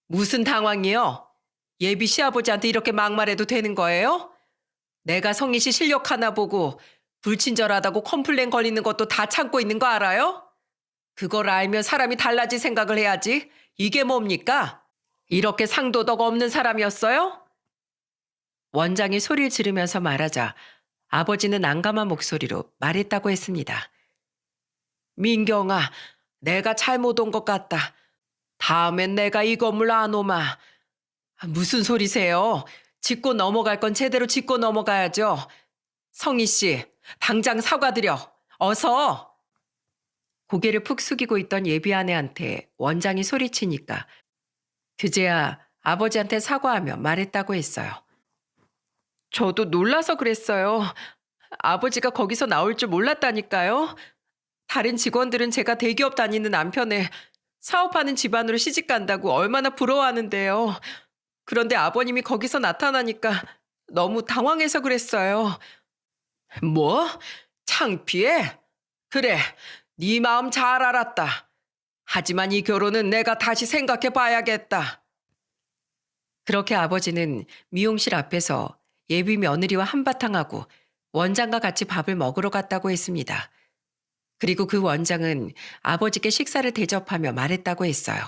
무슨 당황이요? 예비 시아버지한테 이렇게 막말해도 되는 거예요? 내가 성희 씨 실력 하나 보고 불친절하다고 컴플레인 걸리는 것도 다 참고 있는 거 알아요? 그걸 알면 사람이 달라질 생각을 해야지. 이게 뭡니까? 이렇게 상도덕 없는 사람이었어요? 원장이 소리를 지르면서 말하자 아버지는 난감한 목소리로 말했다고 했습니다. 민경아, 내가 잘못 온 것 같다. 다음엔 내가 이 건물 안 오마. 무슨 소리세요? 짚고 넘어갈 건 제대로 짚고 넘어가야죠. 성희 씨, 당장 사과드려. 어서! 고개를 푹 숙이고 있던 예비 아내한테 원장이 소리치니까 그제야 아버지한테 사과하며 말했다고 했어요. 저도 놀라서 그랬어요. 아버지가 거기서 나올 줄 몰랐다니까요. 다른 직원들은 제가 대기업 다니는 남편에 사업하는 집안으로 시집 간다고 얼마나 부러워하는데요. 그런데 아버님이 거기서 나타나니까 너무 당황해서 그랬어요. 뭐? 창피해? 그래, 네 마음 잘 알았다. 하지만 이 결혼은 내가 다시 생각해 봐야겠다. 그렇게 아버지는 미용실 앞에서 예비 며느리와 한바탕하고 원장과 같이 밥을 먹으러 갔다고 했습니다. 그리고 그 원장은 아버지께 식사를 대접하며 말했다고 했어요.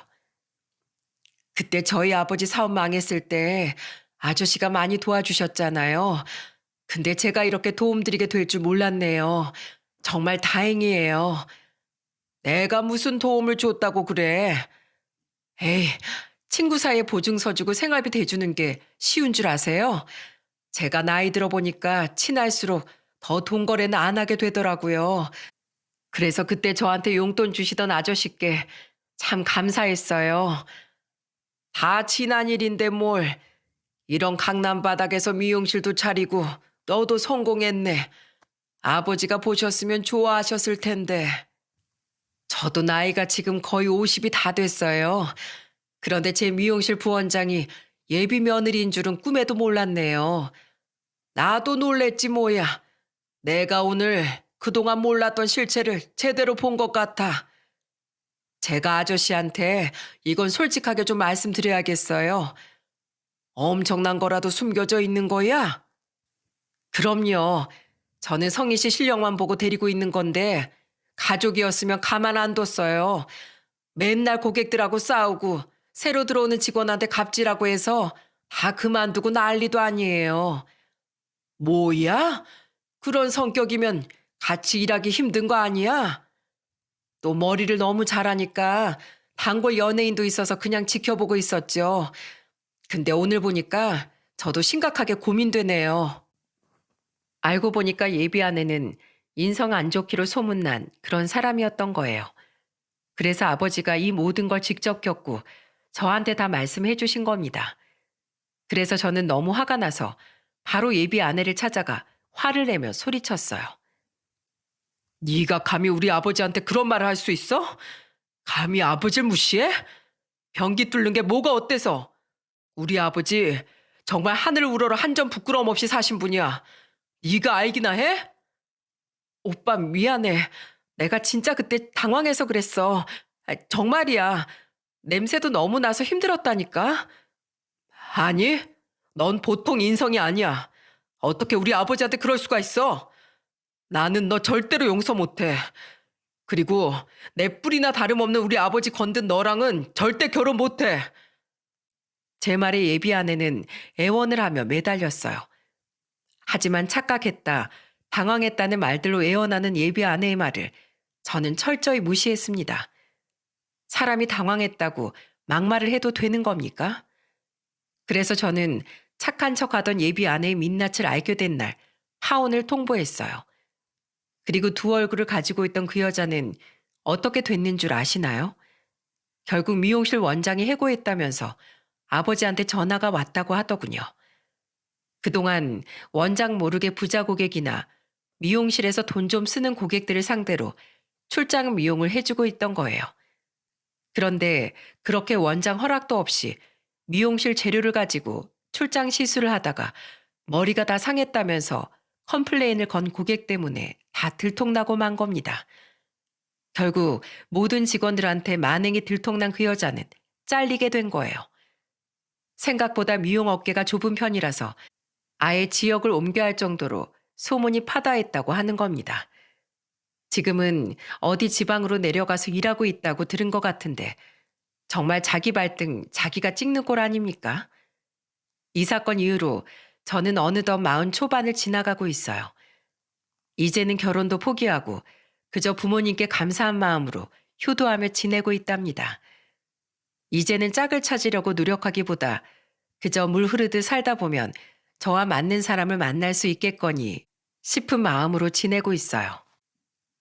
그때 저희 아버지 사업 망했을 때 아저씨가 많이 도와주셨잖아요. 근데 제가 이렇게 도움드리게 될 줄 몰랐네요. 정말 다행이에요. 내가 무슨 도움을 줬다고 그래. 에이, 친구 사이에 보증서 주고 생활비 대주는 게 쉬운 줄 아세요? 제가 나이 들어보니까 친할수록 더 돈 거래는 안 하게 되더라고요. 그래서 그때 저한테 용돈 주시던 아저씨께 참 감사했어요. 다 지난 일인데 뭘. 이런 강남 바닥에서 미용실도 차리고 너도 성공했네. 아버지가 보셨으면 좋아하셨을 텐데. 저도 나이가 지금 거의 50이 다 됐어요. 그런데 제 미용실 부원장이 예비 며느리인 줄은 꿈에도 몰랐네요. 나도 놀랬지 뭐야. 내가 오늘 그동안 몰랐던 실체를 제대로 본 것 같아. 제가 아저씨한테 이건 솔직하게 좀 말씀드려야겠어요. 엄청난 거라도 숨겨져 있는 거야? 그럼요. 저는 성희 씨 실력만 보고 데리고 있는 건데 가족이었으면 가만 안 뒀어요. 맨날 고객들하고 싸우고 새로 들어오는 직원한테 갑질하고 해서 다 그만두고 난리도 아니에요. 뭐야? 그런 성격이면 같이 일하기 힘든 거 아니야? 또 머리를 너무 잘하니까 단골 연예인도 있어서 그냥 지켜보고 있었죠. 근데 오늘 보니까 저도 심각하게 고민되네요. 알고 보니까 예비 아내는 인성 안 좋기로 소문난 그런 사람이었던 거예요. 그래서 아버지가 이 모든 걸 직접 겪고 저한테 다 말씀해 주신 겁니다. 그래서 저는 너무 화가 나서 바로 예비 아내를 찾아가 화를 내며 소리쳤어요. 네가 감히 우리 아버지한테 그런 말을 할 수 있어? 감히 아버지를 무시해? 변기 뚫는 게 뭐가 어때서? 우리 아버지 정말 하늘 우러러 한 점 부끄러움 없이 사신 분이야. 네가 알기나 해? 오빠 미안해. 내가 진짜 그때 당황해서 그랬어. 정말이야. 냄새도 너무 나서 힘들었다니까. 아니, 넌 보통 인성이 아니야. 어떻게 우리 아버지한테 그럴 수가 있어? 나는 너 절대로 용서 못해. 그리고 내 뿌리나 다름없는 우리 아버지 건든 너랑은 절대 결혼 못해. 제 말에 예비 아내는 애원을 하며 매달렸어요. 하지만 착각했다, 당황했다는 말들로 애원하는 예비 아내의 말을 저는 철저히 무시했습니다. 사람이 당황했다고 막말을 해도 되는 겁니까? 그래서 저는 착한 척하던 예비 아내의 민낯을 알게 된 날 파혼을 통보했어요. 그리고 두 얼굴을 가지고 있던 그 여자는 어떻게 됐는 줄 아시나요? 결국 미용실 원장이 해고했다면서 아버지한테 전화가 왔다고 하더군요. 그동안 원장 모르게 부자 고객이나 미용실에서 돈 좀 쓰는 고객들을 상대로 출장 미용을 해주고 있던 거예요. 그런데 그렇게 원장 허락도 없이 미용실 재료를 가지고 출장 시술을 하다가 머리가 다 상했다면서 컴플레인을 건 고객 때문에 다 들통나고 만 겁니다. 결국 모든 직원들한테 만행이 들통난 그 여자는 잘리게 된 거예요. 생각보다 미용 업계가 좁은 편이라서 아예 지역을 옮겨야 할 정도로 소문이 파다했다고 하는 겁니다. 지금은 어디 지방으로 내려가서 일하고 있다고 들은 것 같은데 정말 자기 발등 자기가 찍는 꼴 아닙니까? 이 사건 이후로 저는 어느덧 40 초반을 지나가고 있어요. 이제는 결혼도 포기하고 그저 부모님께 감사한 마음으로 효도하며 지내고 있답니다. 이제는 짝을 찾으려고 노력하기보다 그저 물 흐르듯 살다 보면 저와 맞는 사람을 만날 수 있겠거니 싶은 마음으로 지내고 있어요.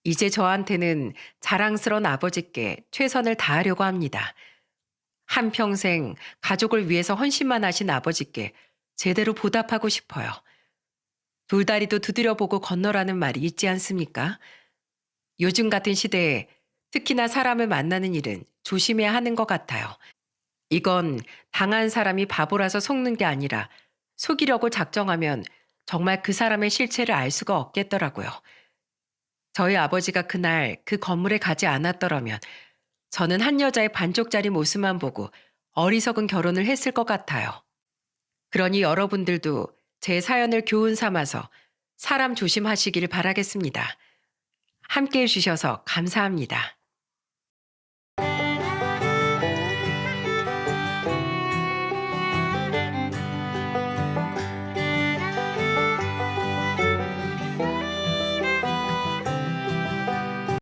이제 저한테는 자랑스러운 아버지께 최선을 다하려고 합니다. 한평생 가족을 위해서 헌신만 하신 아버지께 제대로 보답하고 싶어요. 돌다리도 두드려보고 건너라는 말이 있지 않습니까? 요즘 같은 시대에 특히나 사람을 만나는 일은 조심해야 하는 것 같아요. 이건 당한 사람이 바보라서 속는 게 아니라 속이려고 작정하면 정말 그 사람의 실체를 알 수가 없겠더라고요. 저희 아버지가 그날 그 건물에 가지 않았더라면 저는 한 여자의 반쪽짜리 모습만 보고 어리석은 결혼을 했을 것 같아요. 그러니 여러분들도 제 사연을 교훈 삼아서 사람 조심하시길 바라겠습니다. 함께 해주셔서 감사합니다.